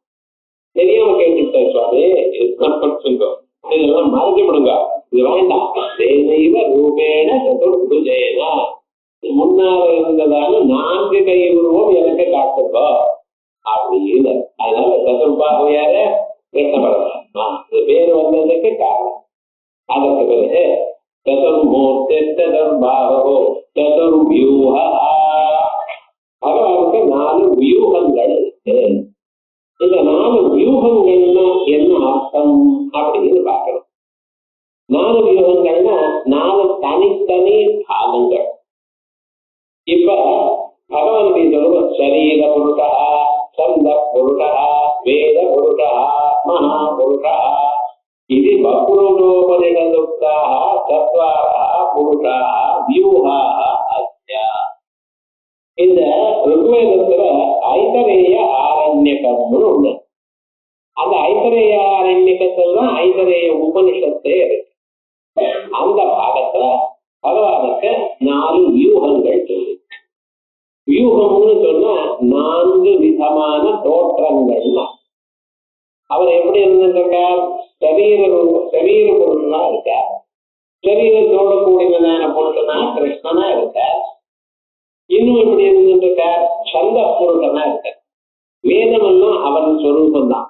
தெரியாம கேட்டுட்டேன் சுவாமி. இதெல்லாம் மறைஞ்சு விடுங்க, இது வேண்டாம். ரூபேன சதுர்புஜேனா, முன்னால இருந்ததால 4 கை உருவம் எனக்கு காட்டுப்போ அப்படின்னு. அதனால சதுர்பாகு யாரு? கிருஷ்ண பரமாத்மா. இது பேர் வந்ததுக்கு காரணம். அதற்கு பிறகு சதுர்மூர்த்தி சதுர்பாகு சதுர்வியூஹ. பகவானுக்கு 4 வியூகங்கள் இருக்கு. இந்த 4 வியூகங்கள்னா என்ன அர்த்தம் அப்படின்னு பார்க்கணும். 4 வியூகங்கள்னா 4 தனித்தனி பாகங்கள். இப்ப பகவானுடைய சொல்லுவோம் சரீர புருஷா, சந்த புருஷா, வேத புருஷா, மகா புருஷா. இது வக்ரோபனிஷதுக்தா சத்வாரா புருஷா வியூஹா அஸ்யா. இந்த ருக்வேதத்துல ஐதரேய ஆரண்யகம்னு ஒண்ணு. அந்த ஐதரேய ஆரண்யகத்துல தான் ஐதரேய உபனிஷத்தே இருக்கு. அந்த பாகத்துல பகவானுக்கு 4 வியூகங்கள் சொல்லு. வியூகம்னு சொன்னா 4 விதமான தோற்றங்கள்னா அவர் எப்படி இருந்திருக்கார்? சரீர புருஷனா இருக்கார். சரீரத்தோட கூடினதான புருஷனா கிருஷ்ணனா இருக்கார். இன்னும் எப்படி இருந்திருக்கார்? சந்த புருஷனா இருக்கார். வேதமெல்லாம் அவன் சொரூபம் தான்.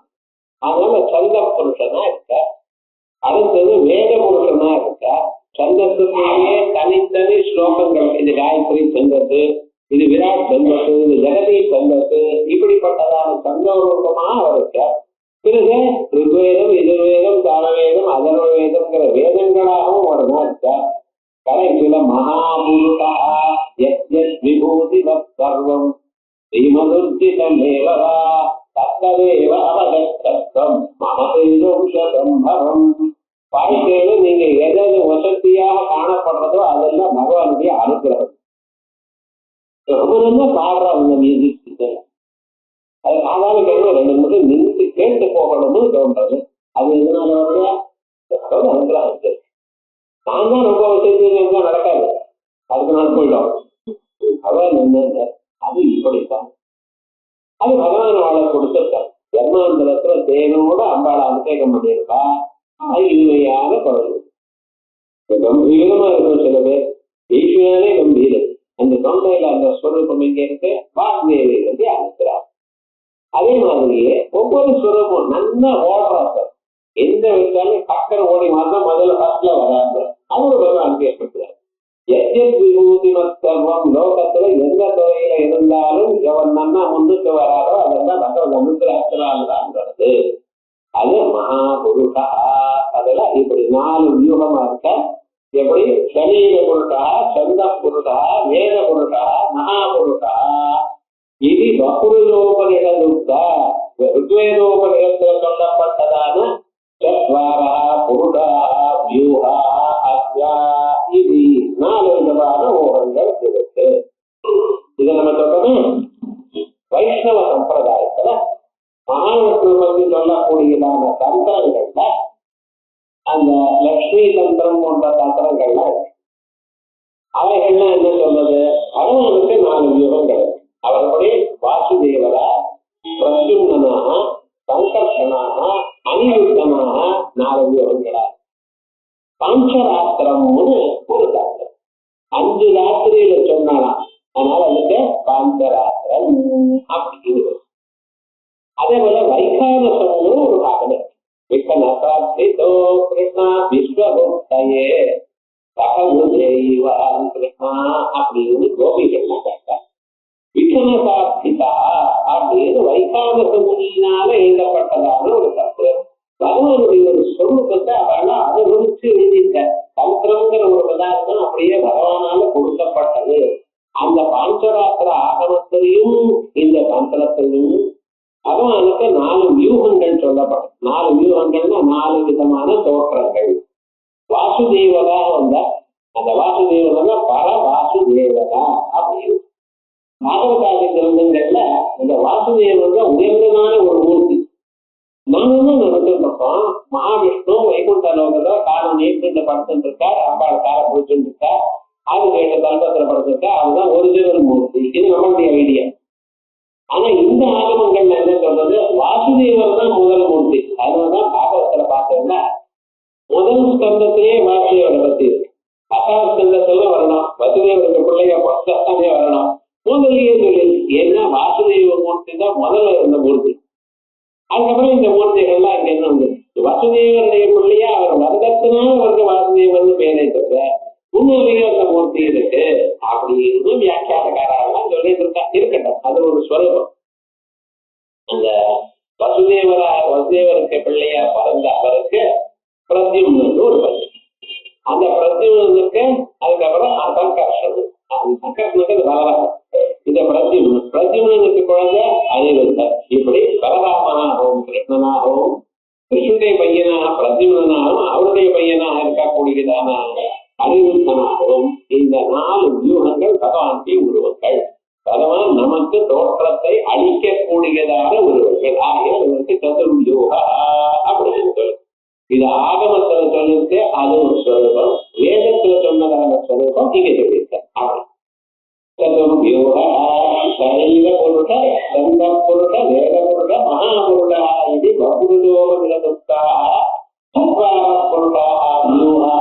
அதனால சந்த புருஷனா இருக்கார். அடுத்தது வேத புருஷனா இருக்கார். சந்தத்துக்குள்ளேயே தனித்தனி ஸ்லோகங்கள். இது காயத்ரி சந்தத்து, இது விராட் சந்தத்து, இது ஜெகதி சந்தத்து, இப்படிப்பட்டதான சந்தரூபமா அவர் இருக்கார். பிறகு ருக்வேதம், எதிர்வேதம், சாமவேதம், அதர்வவேதம்ங்கிற வேதங்களாகவும் ஒரு நாள் இருக்கார். கடைசியில மகாபுருஷா விபூதி சர்வம் ஸ்ரீமதுர்ஜிதமேவ தத்ததேவ அவதத்தம் மமதேஜோஷம்பரம். வாழ்க்கையில நீங்க எதை பண்ணப்படுறதோ அதெல்லாம் பகவானுடைய அனுகிரகம். ரொம்ப நல்லா பாடுறாங்க மியூசிக். அது சாதாரண கேள்வி 2 நிமிஷம் நின்று கேட்டு போகணும்னு தோன்றது. அது எதனால வருதா? அனுகிரகம். நான் தான் ரொம்ப செஞ்சு நடக்காது, அதுக்கு நாள் போயிடும். அவன் என்ன அது இப்படித்தான். அது பகவான் அவளை கொடுத்திருக்கான். ஜன்மாந்திரத்துல தேனோட அம்பாளை அபிஷேகம் பண்ணியிருக்கா. அது இனிமையான குழந்தை. கம்பீரமா இருக்கும் சில பேர். ஈஸ்வரனே கம்பீரம். அந்த தொண்டையில அந்த ஸ்வரூபம் இங்க இருக்கு. வாக்தேவி வந்து அனுப்புறார். அதே மாதிரியே ஒவ்வொரு ஸ்வரூபம் நல்லா ஓடுறாங்க. எந்த வச்சாலும் டக்கர் ஓடி வந்தா முதல்ல ஃபர்ஸ்ட்ல வராங்க. அவரு பகவான் அனுப்பியிருக்கிறார். விபூதி மத்தம் லோகத்துல எந்த துறையில இருந்தாலும் எவன் நன்னா முன்னுக்கு வராதோ அதெல்லாம் பகவத் அனுகிரகத்தினால்தான். அது மகாபுருஷா. அதெல்லாம் இப்படி 4 வியூகமா இருக்க. எப்படி சரீர புருஷா, சந்த புருஷா, வேத புருஷா, மகாபுருஷா. இது பகுருதோபனிஷத்துக்தா ருத்வேதோபனிஷத்துல சொல்லப்பட்டதான சத்வாரா புருஷா வியூஹா அஸ்யா. இது 4 விதமான ஓகங்கள் இருக்கு. இதை நம்ம சொல்லணும். வைஷ்ணவ சம்பிரதாயத்துல மகாவிஷ்ணு பற்றி சொல்லக்கூடியதான தந்திரங்கள்ல அந்த லட்சுமி தந்திரம் போன்ற தந்திரங்கள்ல அவைகள்லாம் என்ன சொல்றது? பகவானுக்கு 4 வியூகங்கள். அவர்களுடைய வாசுதேவரா, பிரத்யும்னனாக, சங்கர்ஷனாக, அனிருத்தனாக 4 வியூகங்களா. பாஞ்சராத்திரம்னு ஒரு தாத்திரம் 5 ராத்திரியில சொன்னாலாம். அதனால அதுக்கு பாஞ்சராத்திரம் அப்படின்னு. அதே போல வைகானசம்னு ஒரு பாகம். விக்கனசாப்திதோ கிருஷ்ணா விஸ்வகுப்தயே சகமுதேவான் கிருஷ்ணா அப்படின்னு கோபிகள்லாம் கேட்டார். விக்கனசாப்திதா அப்படின்னு வைகானச முனியினால எழுதப்பட்டதான ஒரு தத்துவம். பகவானுடைய ஒரு சொரூபத்தை அவெல்லாம் அனுபவிச்சு எழுதியிருக்க. தந்திரங்கிற ஒரு பதார்த்தம் அப்படியே பகவானால கொடுக்கப்பட்டது. அந்த பாஞ்சராத்திர ஆகமத்திலையும் இந்த தந்திரத்திலையும் பகவானுக்கு 4 வியூகங்கள் சொல்லப்படும். 4 வியூகங்கள்னா 4 விதமான தோற்றங்கள். வாசுதேவதா வந்த அந்த வாசுதேவதா பர வாசுதேவதா அப்படின்னு பாகவதாதி கிரந்தங்கள்ல இந்த வாசுதேவன் உயர்ந்தமான ஒரு மூர்த்தி. நானும் தான் நடந்துருக்கோம். மகாவிஷ்ணு வைகுண்ட லோகத்துல காலம் நீட்டு படுத்துட்டு இருக்கார். அம்பாள் காலை பிடிச்சுட்டு இருக்கார். அது கேட்ட தல்பத்துல படுத்திருக்கா. அதுதான் ஒரிஜினல் மூர்த்தி. இது நம்மளுடைய ஐடியா. ஆனா இந்த ஆகமங்கள்ல என்ன சொல்றது? வாசுதேவர் தான் முதல் மூர்த்தி. அதனாலதான் பாகவத்துல பார்த்தோம்னா முதல் ஸ்கந்தத்திலேயே வாசுதேவரை பத்தி இருக்கு. 10ஆம் ஸ்கந்தத்துல வரணும். வசுதேவருக்கு பிள்ளைய பொறுத்தானே வரணும். முதலையே சொல்லி ஏன்னா வாசுதேவ மூர்த்தி தான் முதல்ல இருந்த மூர்த்தி. அதுக்கப்புறம் இந்த மூர்த்திகள்லாம் இங்க என்ன வந்து வசுதேவருடைய பிள்ளையா அவர் வந்தத்தினால அவருக்கு வாசுதேவர்னு பேரை தவிர உண்மையிலேயே அந்த மூர்த்தி இருக்கு அப்படின்னு வியாக்கியானக்காரெல்லாம் சொல்லிட்டு இருக்கா. இருக்கட்டும், அது ஒரு ஸ்வரூபம். அந்த வசுதேவருக்கு பிள்ளையா பிறந்த அவருக்கு பிரத்யும்னு ஒரு பள்ளி. அந்த பிரத்யும்னுக்கு அதுக்கப்புறம் சங்கர்ஷன். சங்கர்ஷனுக்கு அது பலராமன். இந்த பிரத்யும்னுக்கு குழந்தை அனிருத்தர். இப்படி பலராமனாகவும் கிருஷ்ணனாகவும் கிருஷ்ணனுடைய பையனாக பிரத்யும்னாகவும் அவருடைய பையனாக இருக்கக்கூடியதான அனிருத்தனாகவும் இந்த 4 வியூகங்கள் பகவானுடைய உருவங்கள். பகவான் நமக்கு தோற்றத்தை அளிக்கக்கூடியதான உருவங்கள். ஆகிய சதுர்வியூகா அப்படின்னு சொல்லு. இது ஆகமத்துல சொல்லிருக்கு. அது ஒரு ஸ்வரூபம். வேதத்துல சொன்னதான ஸ்வரூபம் இங்க சொல்லியிருக்க. சதுர்வியூகா சரீர புருஷ, சந்த புருஷ, வேத புருஷ, மகாபுருஷா இது பகுருதோபனிஷத்துக்தா சத்வார புருஷா வியூகா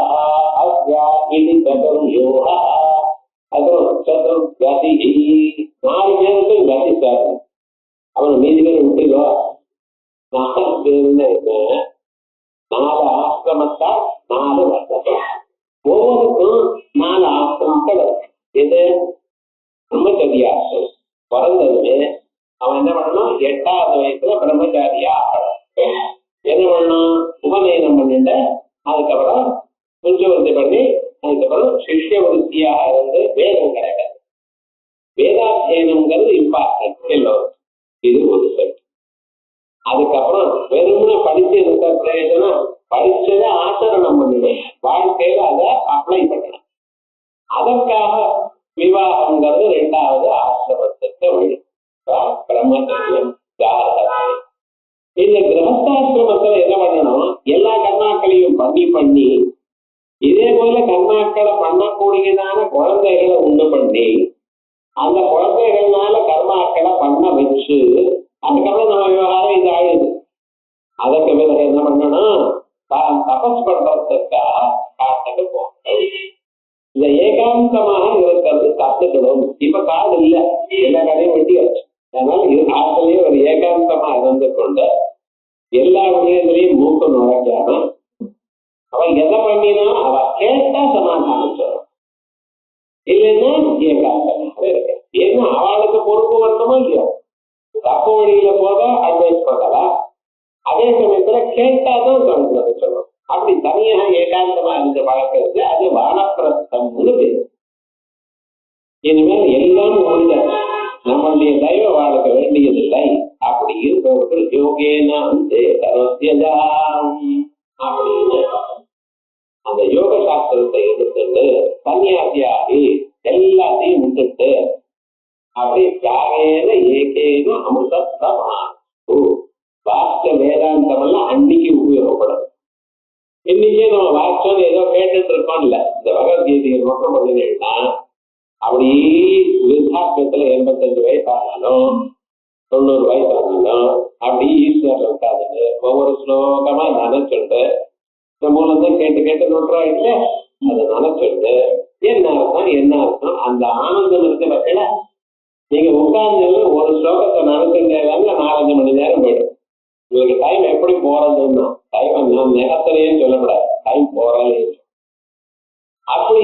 அஸ்யா இது சதுர்வியூகா. அதுவும் சதுர்கதி 4 பேருக்கு கதி சார். அவன் மீதி பேர் விட்டுருவா. 4 பேருன்னு இருக்க. 4 ஆசிரமத்தா 4 வருஷம். ஒவ்வொருக்கும் 4 ஆசிரமங்கள் இருக்கு. இது பிரம்மச்சரிய ஆசிரமம். பிறந்ததுமே அவன் என்ன பண்ணணும்? 8ஆவது வயசுல பிரம்மச்சாரியா ஆகணும். என்ன பண்ணணும்? உபநயனம் பண்ணிட்டு அதுக்கப்புறம் புஞ்சவர்த்தி பண்ணி அதுக்கப்புறம் சிஷ்ய விருத்தியாக இருந்து வேதம் கிடையாது. வேதாத்தியனம்ங்கிறது இம்பார்ட்டன்ட் எல்லோரும். இது ஒரு செட். அதுக்கப்புறம் வெறுமனே படிச்சு இருக்க பிரயோஜனம் படிச்சதை ஆச்சரணம் பண்ணணும். வாழ்க்கையில அதை அப்ளை பண்ணணும். அதற்காக விவாகம்ங்கிறது 2வது ஆசிரமத்துக்கு வழி. பிரம்மச்சரியம், காரகத்தை. இந்த கிரகஸ்தாசிரமத்துல என்ன பண்ணணும், எல்லா கர்மாக்களையும் பண்ணி இதே போல கர்மாக்களை பண்ணக்கூடியதான குழந்தைகளை உண்டு பண்ணி அந்த குழந்தைகள்னால கர்மாக்களை பண்ண வச்சு அதுக்கப்புறம் நம்ம விவகாரம் இது ஆயுது. அதற்கு பிறகு என்ன பண்ணணும், தபஸ் பண்றதுக்காக காட்டுக்கு போகணும். இந்த ஏகாந்தமாக இருக்கிறது கத்துக்கணும். இப்ப காடு இல்ல, எல்லா கடையும் வெட்டி வச்சு, அதனால இது காட்டிலேயே ஒரு ஏகாந்தமா இருந்து கொண்டு எல்லா விஷயங்களையும் மூக்க நுழைக்காம அவன் எதை பண்ணினா அவ கேட்டா சமாதானம் சொல்லணும், இல்லைன்னா ஏகாந்தமாக இருக்கு. ஏன்னா அவளுக்கு பொறுப்பு வரணுமோ இல்லையோ, தப்பு வழியில போக அட்வைஸ் பண்ணலாம், அதே சமயத்துல கேட்டாதான் சொல்லணும். அப்படி தனியாக ஏகாந்தமா இருந்த பழக்கிறது அது வானப்பிரஸ்தம். இனிமேல் எல்லாம் உள்ள நம்மளுடைய தெய்வ வாழ்க்க வேண்டியதில்லை. அப்படி இருப்பவர்கள் யோகேனா அப்படின்னு அந்த யோக சாஸ்திரத்தை எடுத்துட்டு சன்னியாசியாகி எல்லாத்தையும் விட்டுட்டு அப்படி தியாகேன ஏகேன அமிர்தமா வாஸ்த வேதாந்தம் எல்லாம் அன்னைக்கு உபயோகப்படும். இன்னைக்கே நம்ம வாஸ்தம் ஏதோ கேட்டுட்டு இருக்கோம் இல்ல, இந்த பகவத்கீதையை மட்டும் பண்ணினேன்னா அப்படி விருத்தாப்பியத்துல 85 வயசானாலும் 90 வயசானாலும் அப்படி ஈஸ்வரர் இருக்காதுன்னு ஒவ்வொரு ஸ்லோகமா நினைச்சுட்டு இந்த மூலம்தான் கேட்டு நோட்டுறாயிட்டு அதை நினைச்சுட்டு என்ன அர்த்தம் அந்த ஆனந்தம் இருக்க பட்சல நீங்க உட்கார்ந்து ஒரு ஸ்லோகத்தை நினைச்சுட்டேங்க 4-5 மணி நேரம் போயிடும். உங்களுக்கு டைம் எப்படி போறதுன்னா டைம் நான் நேரத்திலேயே சொல்லக்கூடாது, டைம் போறாலே. அப்படி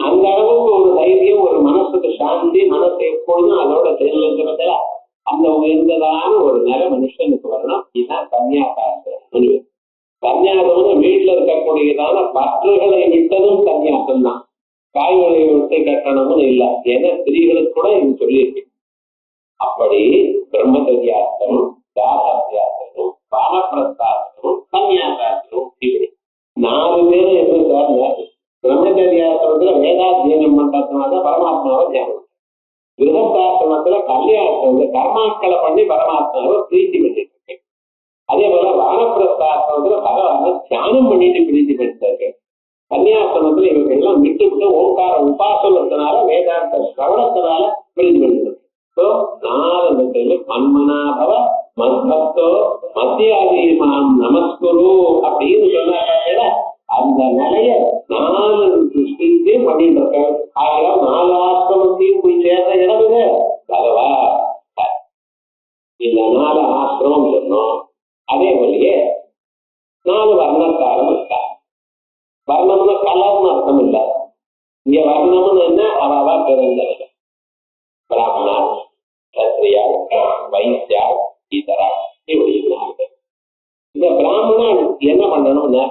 அந்த அளவுக்கு ஒரு தைரியம், ஒரு மனசுக்கு சாந்தி, மனசு எப்பொழுதும் அதோட செயல்படுறதுல அந்த உயர்ந்ததான ஒரு நில மனுஷனுக்கு வரணும். இதுதான் சன்னியாசாஸ்திரம். சன்னியாசம்னு வீட்டுல இருக்கக்கூடியதான பற்றுகளை விட்டதும் சன்னியாசம் தான். காய்களை விட்டு கட்டணம்னு இல்லை, ஏன்னா ஸ்திரீகளுக்கு கூட இது சொல்லியிருக்கு. அப்படி பிரம்மச்சரியாசனம், தாராசியாசனம், வானப்பிரஸ்தாசனம், சன்னியாசாசனம், இப்படி 4 பேரும் எப்படி சார் பிரம்மச்சரியாசனத்துல வேதாத்தியனம் பண்றதுனால பரமாத்மாவை தியானம், கிரகஸ்தாசிரமத்துல கல்யாணத்துல கர்மாக்களை பண்ணி பரமாத்மாவை பிரீத்தி பண்ணிட்டு இருக்கேன். அதே போல வானப்பிரஸ்தாசிரமத்துல பகவான தியானம் பண்ணிட்டு பிரீத்தி பண்ணிட்டு இருக்கேன். கன்னியாசிரமத்துல இவங்க எல்லாம் விட்டு ஓங்கார உபாசனத்தினால வேதாந்த சிரவணத்தினால பிரீத்தி பண்ணிட்டு இருக்கேன். மன்மனாபவ மத்பக்தோ மத்தியாதீமாம் நமஸ்குரு அப்படின்னு சொன்னாங்க. அந்த நிலைய 4 சிருஷ்டிக்கு பண்ணிட்டு இருக்க. ஆகலாம் 4 ஆசிரமத்தையும் போய் சேர்ந்த இடம் இது பகவா. இந்த 4 ஆசிரமம் சொன்னோம். அதே போலயே 4 வர்ணக்காரம் இருக்கா. வர்ணம்னு கலர்னு அர்த்தம் இல்ல. இங்க வர்ணம்னு என்ன, அவா பிறந்தவங்க பிராமணா, சத்ரியா, வைசியா, இதரா, இப்படி. இந்த பிராமணா என்ன பண்ணணும்னா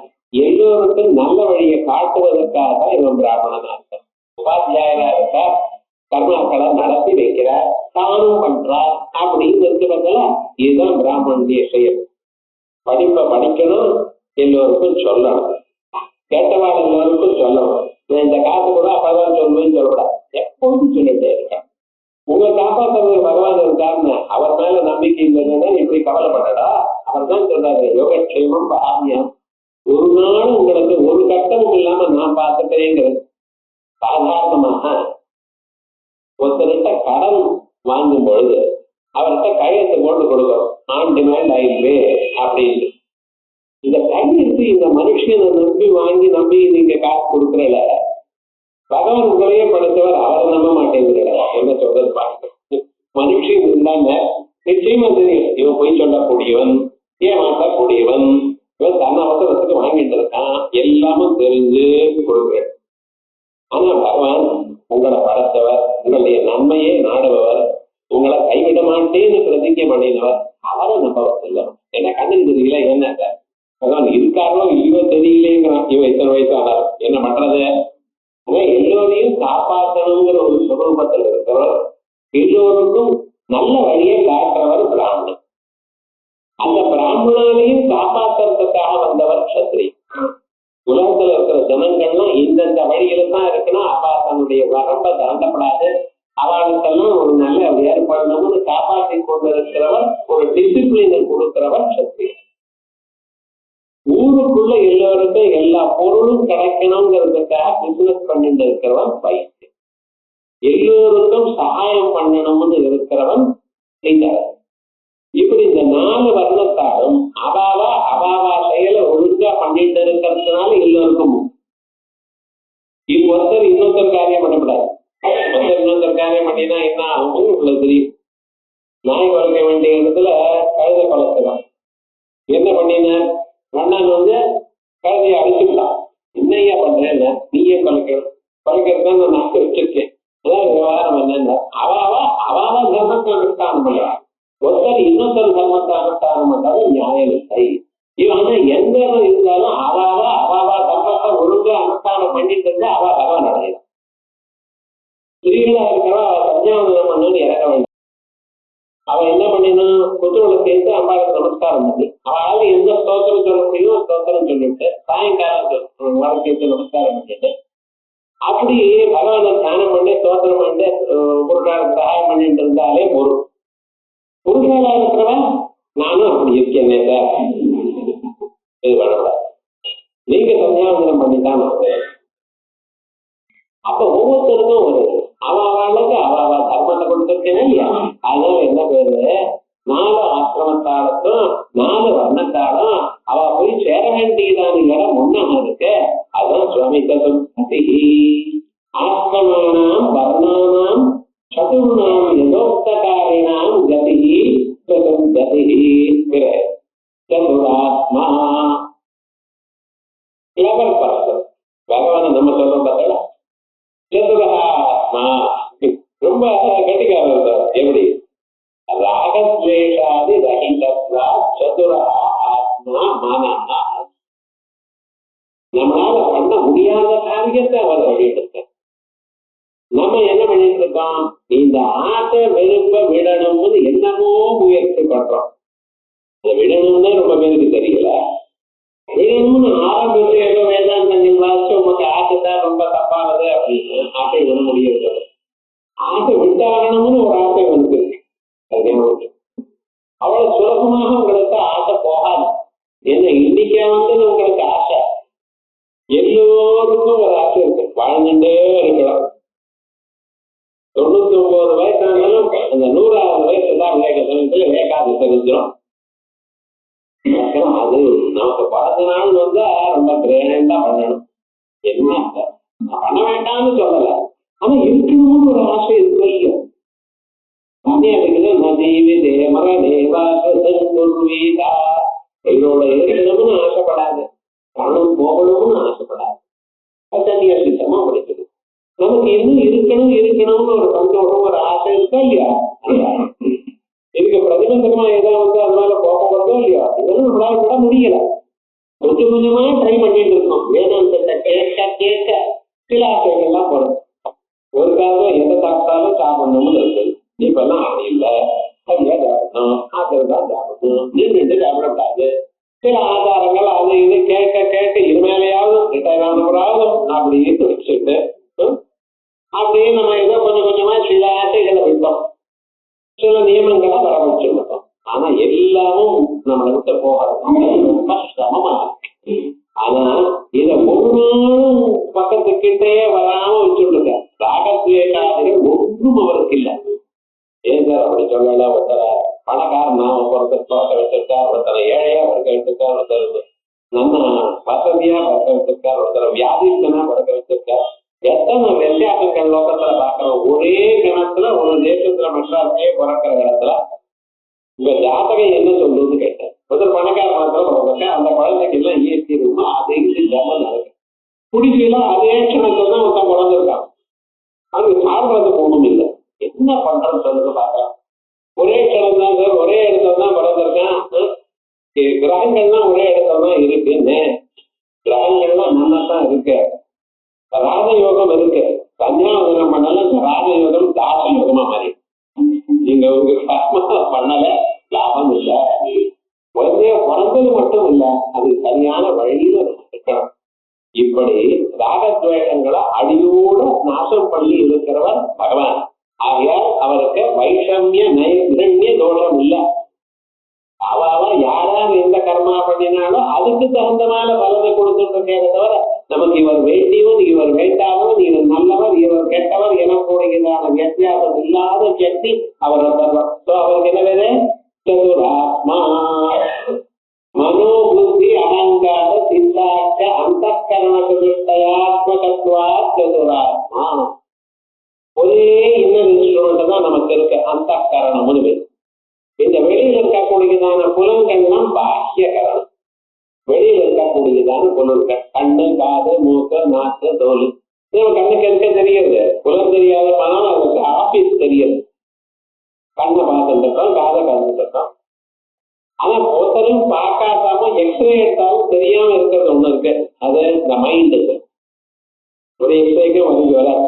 எல்லோருக்கும் நல்ல வழியை காட்டுவதற்காக தான் இவன் பிராமணனா இருக்க. உபாத்தியாயனா இருக்க, கர்மாக்களை நடத்தி வைக்கிறார், தானும் பண்றார் அப்படின்னு இருக்கிறதுல இதுதான் பிராமணனுடைய செயல். படிப்பை படிக்கணும், எல்லோருக்கும் சொல்லணும், கேட்டவாள் எல்லோருக்கும் சொல்லணும். இந்த காசு கூட அப்பதான் சொல்லுவேன்னு சொல்லக்கூடாது, எப்போதும் சொல்லிட்டே இருக்கேன். உங்க காப்பாற்ற பகவான் இருக்காருன்னு அவர் மேல நம்பிக்கை இல்லைன்னா இப்படி கவலைப்படடா. அவர் தான் சொல்றாரு யோகக்ஷேமம் பாமியம், ஒரு நாள் உங்களுக்கு ஒரு கட்டமும் இல்லாம நான் பார்த்துக்கிறேங்கிறது. சாதாரணமாக ஒருத்தர்கிட்ட கடன் வாங்கும் பொழுது அவர்கிட்ட கையெழுத்து போட்டு கொடுக்கணும், ஆன் டிமாண்ட் ஆயிடுவே அப்படின்னு. இந்த கையெழுத்து இந்த மனுஷனை நம்பி நீங்க காசு கொடுக்கறல, பகவான் உங்களையே படைத்தவர் அவரை நம்ப மாட்டேங்கிறத என்ன சொல்றது பார்க்க. மனுஷன் இருந்தாங்க நிச்சயமா தெரியும், இவன் போய் சொல்லக்கூடியவன், ஏமாற்றக்கூடியவன், இவன் தன்னை அவசரத்துக்கு வாங்கிட்டு இருக்கான், எல்லாமும் தெரிஞ்சு கொடுக்குறேன். ஆனா பகவான் உங்களை படைத்தவர், உங்களுடைய நன்மையே நாடுபவர், உங்களை கைவிட மாட்டேன்னு பிரதிஜை பண்ணினவர், அவரை நம்ப சொல்லணும். என்ன கண்ணுக்கு தெரியல, என்ன பகவான் இருக்காரோ இல்லையோ தெரியலேங்கிறான். இவன் இத்தனை வயசானார் என்ன பண்றது? எல்லோரையும் காப்பாற்றணுங்கிற ஒரு சுரூபத்தில் இருக்கிறவர், எல்லோருக்கும் நல்ல வழியை காட்டுறவர் பிராமணன். அந்த பிராமணனையும் காப்பாற்றுறதுக்காக வந்தவர் சத்திரி. உலகத்துல இருக்கிற ஜனங்கள்லாம் இந்தந்த வழியில தான் இருக்குன்னா அபாசம் தன்னுடைய வரம்பை தாண்டப்படாது. அவளுக்கெல்லாம் ஒரு நல்ல ஏற்படணும்னு காப்பாற்றி கொண்டிருக்கிறவர், ஒரு டிசிப்ளினை கொடுக்கிறவர் சக்தி. ஊருக்குள்ள எல்லோருக்கும் எல்லா பொருளும் கிடைக்கணுங்கிறதுக்காக பிசினஸ் பண்ணிட்டு இருக்கிறவன் வைத்தியம். எல்லோருக்கும் சகாயம் பண்ணணும்னு இருக்கிறவன் செய்தார். இப்படி இந்த 4 வர்ணத்தாலும் அவாவா செயலை ஒழுங்கா பண்ணிட்டு இருக்கிறதுனால எல்லோருக்கும் ஒருத்தர் இன்னொருத்தர் காரியம் பண்ணக்கூடாது. ஒருத்தர் இன்னொருத்தர் காரியம் பண்ணினா என்ன ஆகும் உங்களுக்கு தெரியும். நாய் வளர்க்க வேண்டிய இடத்துல கழுத வளர்க்கலாம். என்ன பண்ணின மன்னன் வந்து கழுதையை அடிச்சுக்கலாம். என்னையா பண்றேன், நீயே பழக்கிறது தான் நான் நாக்கு வச்சிருக்கேன். அதான் விவகாரம் என்னன்னா அவாவா தர்மத்தை அனுஷ்டானம் பண்றான். ஒருத்தர் இன்னொருத்தர் தர்மத்தை அனுஷ்டானம் பண்றது நியாயம் இல்லை. ஆனா எந்த இருந்தாலும் அவாவா தர்மத்தை ஒழுங்கா அனுஷ்டானம் பண்ணிட்டு இருந்தா அவ பகவான் அடையலாம். ஸ்திரீகளா இருக்கிறவா சஞ்சாவனம் பண்ணு இறக்க வேண்டாம். அவ என்ன பண்ணினா குத்துவளை சேர்த்து அம்பாளுக்கு நமஸ்காரம் பண்ணி அவளால எந்த ஸ்தோத்திரம் சொல்ல முடியுமோ ஸ்தோத்திரம் சொல்லிட்டு சாயங்காலம் வர சேர்த்து நமஸ்காரம் பண்ணிட்டு அப்படி பகவானை ஸ்நானம் பண்ணி ஸ்தோத்திரம் பண்ணிட்டு புருஷாருக்கு சகாயம் பண்ணிட்டு இருந்தாலே ஒரு புருஷாலா இருக்கிறவன் நானும் அப்படி இருக்கேன். இது பண்ணக்கூடாது. நீங்க சந்தியாவந்தனம் பண்ணித்தான் அப்ப ஒவ்வொருத்தருக்கும் ஒரு அவளுக்கு அவாவா தர்மத்தை கொடுத்துருக்கேன் இல்லையா. அதனால என்ன பேரு 4 ஆசிரமத்தாளுக்கும் 4 வர்ணத்தாலும் அவ போய் சேர வேண்டியதான இடம் ஒன்னாக இருக்கு. அதுதான் சுவாமி கதி ஆசிரமானாம் வர்ணானாம் சதுர்ணாம் யதோக்தகாரிணாம் கதி கதி சதுராத்மா. கிளவர் பர்சன் பகவான நம்ம சொல்றோம் பார்த்தா சதுராத்மா ரொம்ப கட்டிக்காரர். எப்படி ராகத்வேஷாதி ரஹிதத்வா சதுர ஆத்மா மனஹா. நம்மளால பண்ண முடியாத காரியத்தை அவர் வழியெடுத்த. நம்ம என்ன பண்ணிட்டு இருக்கோம், இந்த ஆசை வெறுப்ப விடணும்னு என்னமோ முயற்சி பண்றோம். விடணும்னு ரொம்ப பேருக்கு தெரியல. விடணும்னு ஆரம்பிச்சு ஏதோ வேதாந்தங்கள் வாசிச்சு உங்களுக்கு ஆசைதான் ரொம்ப தப்பானது அப்படின்னு ஆசை விட முடியாது. ஆசை விட்டாகணும்னு ஒரு ஆசை வந்து அவ்வளவு சுலபமாக உங்களுக்கு ஆசை போகாது. என்ன இன்னைக்கு வந்து உங்களுக்கு ஆசை எல்லோருக்கும் ஒரு ஆசை இருக்கு. வாழ்ந்துட்டே இருக்கலாம். 99 வயசானாலும் அந்த 100வது வயசுதான் விவேக சமயத்துல விவேகாதி தெரிஞ்சிடும். அது நமக்கு பிறந்த நாள் வந்தா ரொம்ப கிரேண்டா பண்ணணும். என்ன பண்ண வேண்டாம்னு சொல்லல, ஆனா இருக்கணும்னு ஒரு ஆசை இருக்கு இல்லையோ. என்னோட இருக்கணும்னு ஆசைப்படாது, பணம் போகணும்னு ஆசைப்படாது. தண்ணியா சித்தமா படிக்குது. நமக்கு இன்னும் இருக்கணும்னு ஒரு சந்தோஷம் ஒரு ஆசை இருக்கா இல்லையா. இதுக்கு பிரதிபந்தமா ஏதாவது அதனால போகப்படுறதோ இல்லையா, இதெல்லாம் நம்மளால விட முடியல. கொஞ்சம் கொஞ்சமா ட்ரை பண்ணிட்டு இருக்கோம். வேதாந்தத்தை கேட்க சில ஆசைகள்லாம் போடும். ஒரு காலம் எதை சாப்பிட்டாலும் சாப்பிடணும்னு இருக்கு. இப்பெல்லாம் அப்படி இல்லை. சரியா சாப்பிடணும், ஆசைதான் சாப்பிடணும், நின்றுட்டு சாப்பிடக்கூடாது. சில ஆதாரங்கள் அது இது கேட்க இது மேலேயாவது ரிட்டையர் ஆனவராவது அப்படின்னு வச்சுட்டு அப்படியே நம்ம ஏதோ கொஞ்சம் கொஞ்சமா சில ஆசைகளை விட்டோம், சில நியமங்களை வர வச்சுருக்கோம். ஆனா எல்லாமும் நம்மளை விட்டு போகிறது ரொம்ப சிரமமா இருக்கு. ஆனா இத ஒரு பக்கத்துக்கிட்டே வராம வச்சுருக்க ராகத்வேஷாதிகள் ஒன்றும் அவருக்கு இல்லை. ஏன் சார் அப்படி சொல்லல? ஒருத்தர பணக்காரனா ஒருத்தர் தோட்ட வச்சிருக்கார், ஒருத்தர ஏழையா பறக்க வச்சிருக்கார், ஒருத்தர் நம்ம வசதியா பறக்க வச்சிருக்கார், ஒருத்தர் வியாதித்தனா பறக்க வச்சிருக்கார். எத்தனை வித்தியாசங்கள் லோகத்துல பாக்குறோம். ஒரே கிணத்துல ஒரு தேசத்துல மெட்ராஸ்லயே பிறக்கிற இடத்துல உங்க ஜாதகம் என்ன சொல்லுன்னு கேட்டேன். ஒருத்தர் பணக்கார மாத்திரம் பிறக்க அந்த குழந்தைக்கு எல்லாம் இயற்கை ரூபா அது ஜமம் நடக்கு குடிசையில அதே கிணத்துல தான் ஒருத்தன் குழந்திருக்கான். அது சாப்பிடுறது ஒண்ணும் இல்லை. என்ன பண்றதுன்னு சொல்லுங்க பாக்கலாம். ஒரே கிணறு தான் சார், ஒரே இடத்துல தான் பிறந்திருக்கான். கிரகங்கள்லாம் ஒரே இடத்துல தான் இருக்குன்னு. கிரகங்கள்லாம் நல்லா தான் இருக்கு. ராஜயோகம் இருக்கு. சந்தியாவதனம் பண்ணலாம். ராஜயோகம் தாசயோகமா மாறி நீங்க உங்க கர்மா பண்ணல, லாபம் இல்லை. குழந்தைய பிறந்தது மட்டும் இல்லை, அது சரியான வழியில இருக்கணும். இப்படி ராகத்வேஷங்களை அடியோட நாசம் பண்ணி இருக்கிறவர் பகவான். ஆகையால் அவருக்கு வைஷமிய நைர்ண்ய தோஷம் இல்லை. அவ யாராவது எந்த கர்மா பண்ணினாலும் அதுக்கு தகுந்தமான பலனை கொடுத்துட்டு இருக்கே தவிர நமக்கு இவர் வேண்டியவன் இவர் வேண்டாதவன் இவர் நல்லவர் இவர் கெட்டவர் எனக்கூடியதான வித்தியாசம் இல்லாத சக்தி அவர் அவருக்கு என்ன வேறு சதுராத்மா மனோ புத்தி அகங்கார சித்தாட்ச அந்த கரண சதுஷ்டயாத்மகத்வா சதுராத்மா. ஒரே இன்னொரு இன்ஸ்ட்ருமெண்ட் தான் நமக்கு இருக்கு அந்த கரணம்னு. இந்த வெளியில் இருக்கக்கூடியதான புலன்கள்லாம் பாக்கிய கரணம். வெளியில் இருக்கக்கூடியதான புலன்கள் கண்ணு காது மூக்கு நாக்கு தோல் கண்ணுக்கு இருக்க தெரியுது. புலம் தெரியாத பணம் அதுக்கு ஆபீஸ் தெரியுது. கண்ணை பார்த்துட்டு இருக்கோம் காதை பார்த்துட்டு இருக்கோம். ஆனா ஒருத்தரும் பார்க்காம எக்ஸ்ரே எடுத்தாலும் தெரியாம இருக்கிறது ஒண்ணு இருக்கு. அது இந்த மைண்டுக்கு ஒரு எக்ஸ்ரேக்கும் வந்து வராது.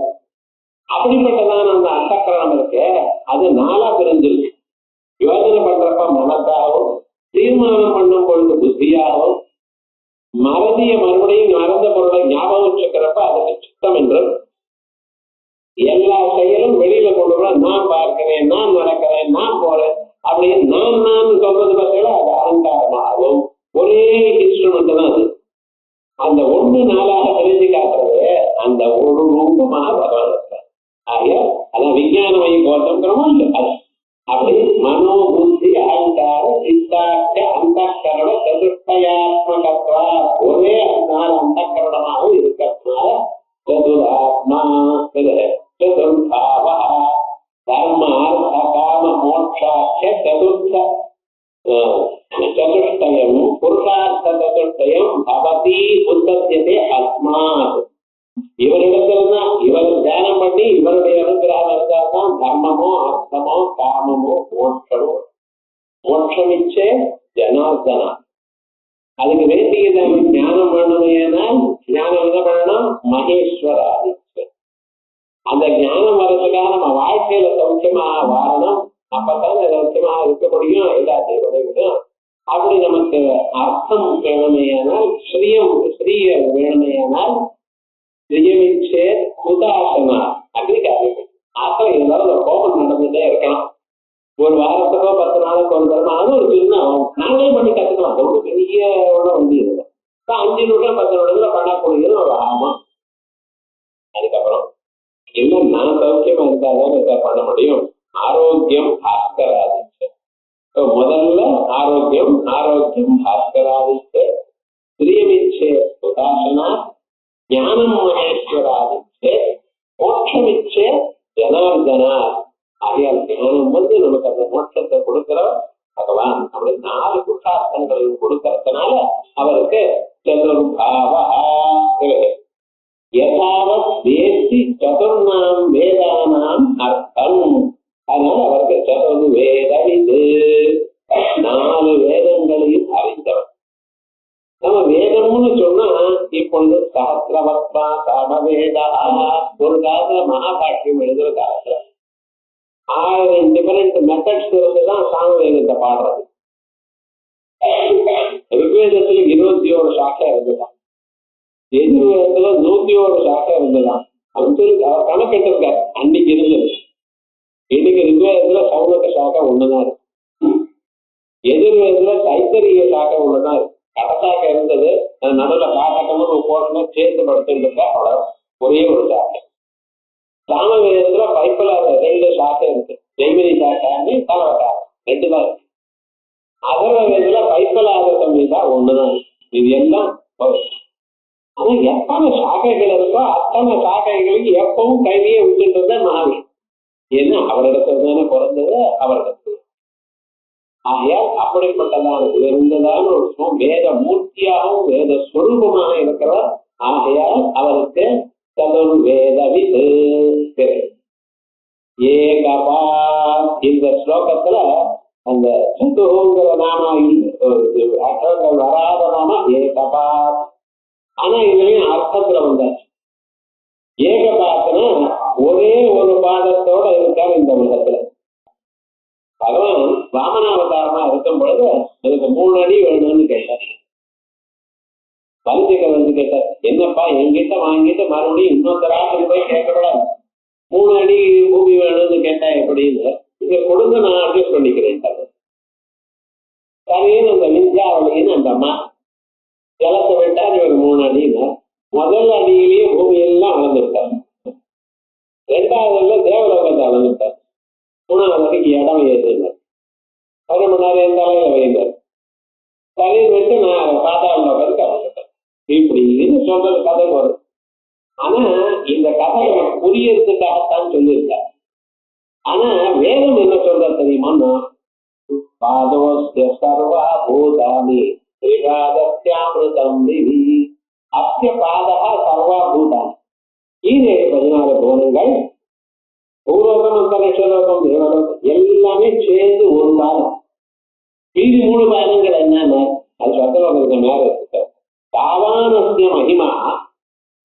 அப்படிப்பட்டதான அந்த அந்தக்கரணம் இருக்கு. அது நாளா பிரிஞ்சிருக்கு. யோசனை பண்றப்ப மனத்தாகவும் தீர்மானம் பண்ணும் பொழுது புத்தியாகவும் மறதிய மறுபடியும் மறந்த பொருளை ஞாபகம் வச்சுக்கிறப்ப அதுக்கு சித்தம் என்றும் எல்லா செயலும் வெளியில கொண்டு வர நான் பார்க்கிறேன் நான் நடக்கிறேன் நான் போறேன் அப்படின்னு நான் சொல்றது பார்த்தீங்கன்னா அது அகங்காரமாகவும் ஒரே இன்ஸ்ட்ருமெண்ட் தான் அது. அந்த ஒண்ணு நாளாக தெரிஞ்சு காட்டுறது அந்த ஒரு ரூபமாக பகவான் இருக்கார். ஆகிய அதான் விஞ்ஞானமய கோஷங்கிறோமோ இல்லை அது அப்படி மனோ புத்தி அகங்கார சித்தார்த்த அந்த கரண சதுஷ்டயாத்மகத்வா ஒரே நாள் அந்த கரணமாகவும் இருக்கிறதுனால சதுராத்மா சதுர்பாவ தர்ம அர்த்த காம மோட்சாட்ச சதுஷ்டயம் புருஷார்த்த சதுஷ்டயம் பவதி உற்பத்தியதே அஸ்மாத். இவரிடத்தில்தான் இவர் தியானம் பண்ணி இவருடைய அனுகிரகம் இருந்தால்தான் தர்மமோ அர்த்தமோ காமமோ மோட்சமோ. மோட்சமிச்சே ஜனார்தனா. அதுக்கு வேண்டியதான ஞானம் வேணுமையானால் ஞானம் என்ன பண்ணணும்? மகேஸ்வராதித்ய. அந்த ஞானம் வர்றதுக்காக நம்ம வாழ்க்கையில சௌக்கியமாக வாழணும். அப்பதான் சௌக்கியமாக இருக்க முடியும். எல்லாத்தையும் விடைவிடும். அப்படி நமக்கு அர்த்தம் வேணுமையானால் ஸ்ரீய வேணுமையானால் நியமிச்சே உதாசனா அப்படி காரியம். அப்புறம் ஏதாவது ஒரு கோபம் நடந்துட்டே இருக்கலாம். ஒரு வாரத்துக்கோ 10 நாளுக்கு ஒரு தரமா அது ஒரு சின்ன நாங்களே பண்ணி கத்துக்கலாம். ரொம்ப பெரிய வண்டி இல்லை. 5 நிமிஷம் 10 நிமிடத்துல பண்ணக்கூடியது ஒரு ஆர்வம். அதுக்கப்புறம் இன்னும் நான் சௌக்கியமா இருந்தாதான் பண்ண முடியும். ஆரோக்கியம் பாஸ்கராதிச்சு. முதல்ல ஆரோக்கியம் பாஸ்கராதிச்சு திரியமிச்சே உதாசனா ஞானம் மகேஸ்வராதிச்சே மோட்சமிச்சே ஜனார்தனா. ஆகியால் ஞானம் நமக்கு அந்த மோட்சத்தை கொடுக்கிற பகவான். அப்படி 4 புருஷார்த்தங்களையும் கொடுக்கறதுனால அவருக்கு சதுர்பாவா யதாவத் வேதி சதுர்ணாம் வேதானாம் அர்த்தம். அதனால அவருக்கு சதுர் வேதவிது 4 வேதங்களையும் அறிந்தவர். நம்ம வேதம்னு சொன்னா இப்பொழுது சாஸ்திரவத்மா சாமவேதா ஒரு காலத்துல மகாபாஷ்யம் எழுதுற காலத்துல 6 டிஃபரெண்ட் மெத்தட்ஸ் இருந்துதான் சாமவேதத்தை பாடுறது. ருக்வேதத்துல 21 சாக்கை இருந்துதான். எதிர்வேதத்துல 101 சாக்கை இருந்துதான். அவர் கணக்கிட்டு இருக்காரு. அன்னைக்கு இருந்தது. இன்னைக்கு ருக்வேதத்துல சௌனக சாக்கை ஒண்ணுதான் இருக்கு. எதிர்வேதத்துல தைத்தரிய சாக்கை ஒண்ணுதான் இருக்கு. கடசாக்க இருந்தது. நடுவில் காட்டக்கணும் போடணும் சேர்த்து படுத்துட்டு அவ்வளவு ஒரே ஒரு சாக்கை. சாமவேதத்துல பைப்பில் 2 சாக்கை இருக்கு. ஜெய்மினி சாக்காண்டி தலைவட்டாரம் 2 தான் இருக்கு. அதர்வேதத்துல பைப்பில்லாத சம்ஹிதா 1 தான் இருக்கு. இது எல்லாம் ஆனா எத்தனை சாக்கைகள் இருக்கோ அத்தனை சாக்கைகளுக்கு எப்பவும் கையிலேயே விட்டுட்டு இருந்த மகாவீர். ஏன்னா அவரிடத்துல தானே பிறந்தது அவரிடத்துல. ஆகையால் அப்படிப்பட்டதான இருந்ததான ஒரு வேத மூர்த்தியாகவும் வேத ஸ்வரூபமாக இருக்கிறவர். ஆகையால் அவருக்கு சதுர்வேதவிது. ஏகபா இந்த ஸ்லோகத்துல அந்த சதுங்கிற நாம அர்த்தங்கள் வராத நாம ஏகபா. ஆனா இதுலயும் அர்த்தத்துல வந்தாச்சு. ஏகபாத்தனா ஒரே ஒரு பாதத்தோட இருக்காரு இந்த உலகத்துல. பகவான் வாமனாவதாரமா இருக்கும் பொழுது அதுக்கு 3 அடி வேணும்னு கேட்டார். பரிசுகள் வந்து கேட்டார், என்னப்பா என்கிட்ட வாங்கிட்டு மறுபடியும் இன்னொருத்தராக போய் கேட்கக்கூடாது, 3 அடி பூமி வேணும்னு கேட்டா எப்படின்னு, இதை கொடுங்க நான் அட்ஜஸ்ட் பண்ணிக்கிறேன். சரின்னு அந்த விஞ்ஞாவளின்னு அந்த அம்மா ஜலத்தை விட்டா இவர் 3 அடின்னு முதல் அடியிலேயே பூமியெல்லாம் அளந்துட்டார். 2வதுல தேவலோகத்தை அளந்துட்டார். 3வது அடிக்கு இடம் ஏற்றுனார். 1 மணி நேரம் என் தலையில வைந்தார். தலையை விட்டு நான் பாதாள லோகத்துக்கு அளந்துட்டேன். இப்படின்னு சொல்றது கதை வரும். ஆனா இந்த கதை புரியறதுக்காகத்தான் சொல்லியிருக்கார். ஆனா வேதம் என்ன சொல்ற தெரியுமா, பாதோஸ்ய சர்வா பூதானி அஸ்ய பாதா சர்வா பூதானி. 16 பூதங்கள் பூலோகம், அந்தரிக்ஷலோகம், தேவலோகம் எல்லாமே சேர்ந்து ஒரு பாதம். மீதி 3 பாதங்கள் என்னன்னு அது சத்தலோகத்துக்கு மேல இருக்கு. சாவானஸ்ய மகிமா,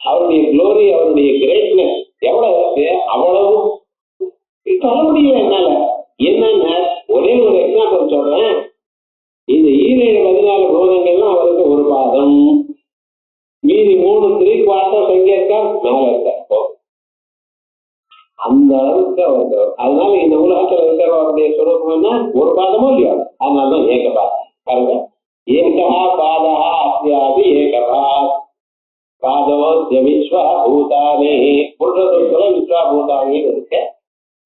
அவருடைய குளோரி, அவருடைய கிரேட்னஸ் எவ்வளவு இருக்கு அவ்வளவு சொல்ல முடியல என்னால. என்னன்னா ஒரே ஒரு எக்ஸாம்பிள் சொல்றேன். இந்த 14 பூதங்கள்லாம் அவருக்கு ஒரு பாதம், மீதி 3 3/4 எங்க இருக்கார், மேல இருக்கார். அந்த அளவுக்கு அவருக்கு. அதனால இந்த உலகத்துல இருக்கிறவருடைய சுரூபம்னா ஒரு பாதமோ இல்லையோ, அதனாலதான் ஏகபாதம். பாருங்க, ஏகா பாதா அத்தியாதி ஏகபா பாதோஸ்ய விஸ்வா பூதானே. புருஷத்துல விஸ்வா பூதானின்னு இருக்கு,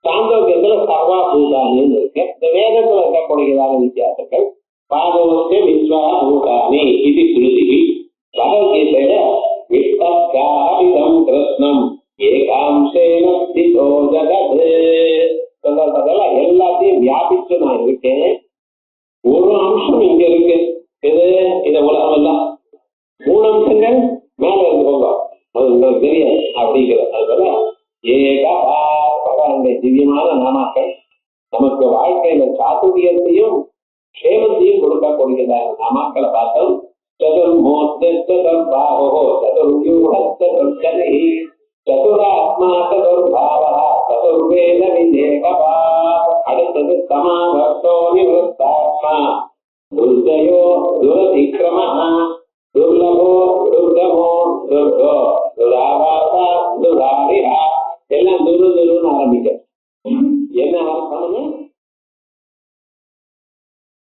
சாந்தோக்கியத்துல சர்வா பூதானின்னு இருக்கு. இந்த வேதத்துல இருக்கக்கூடியதான வித்தியாசங்கள். பாதோஸ்ய விஸ்வா பூதானி இது ஸ்ருதி. பகவத்கீதையில விஷ்டம் கிருஷ்ணம் ஏகாம்சேன ஸ்திதோ ஜகத் சொல்றதெல்லாம் எல்லாத்தையும் வியாபிச்சு நான் இருக்கேன். ஒரு அம்சம் இங்க இருக்கு, இத உலகம் எல்லாம் 3 அம்சங்கள் மேல இருந்துக்கோங்க, அது தெரியாது அப்படிங்கிறது. அதுபோல ஏகபா பகவானுடைய திவ்யமான நாமாக்கள் நமக்கு வாழ்க்கையில சாதுரியத்தையும் க்ஷேமத்தையும் கொடுக்கக்கூடியதான நாமாக்களை பார்த்தோம். சதுர்மூர்த்தி சதுர்பாஹோ சதுர்யூஹ சதுர்ஜனை சதுராத்மா சதுர்பாவா சதுர்வேத விவேகபா. அடுத்தது சமாவர்த்தோ நிவృத்தாத்மா துர்ஜயோ துரதிக்ரமஹ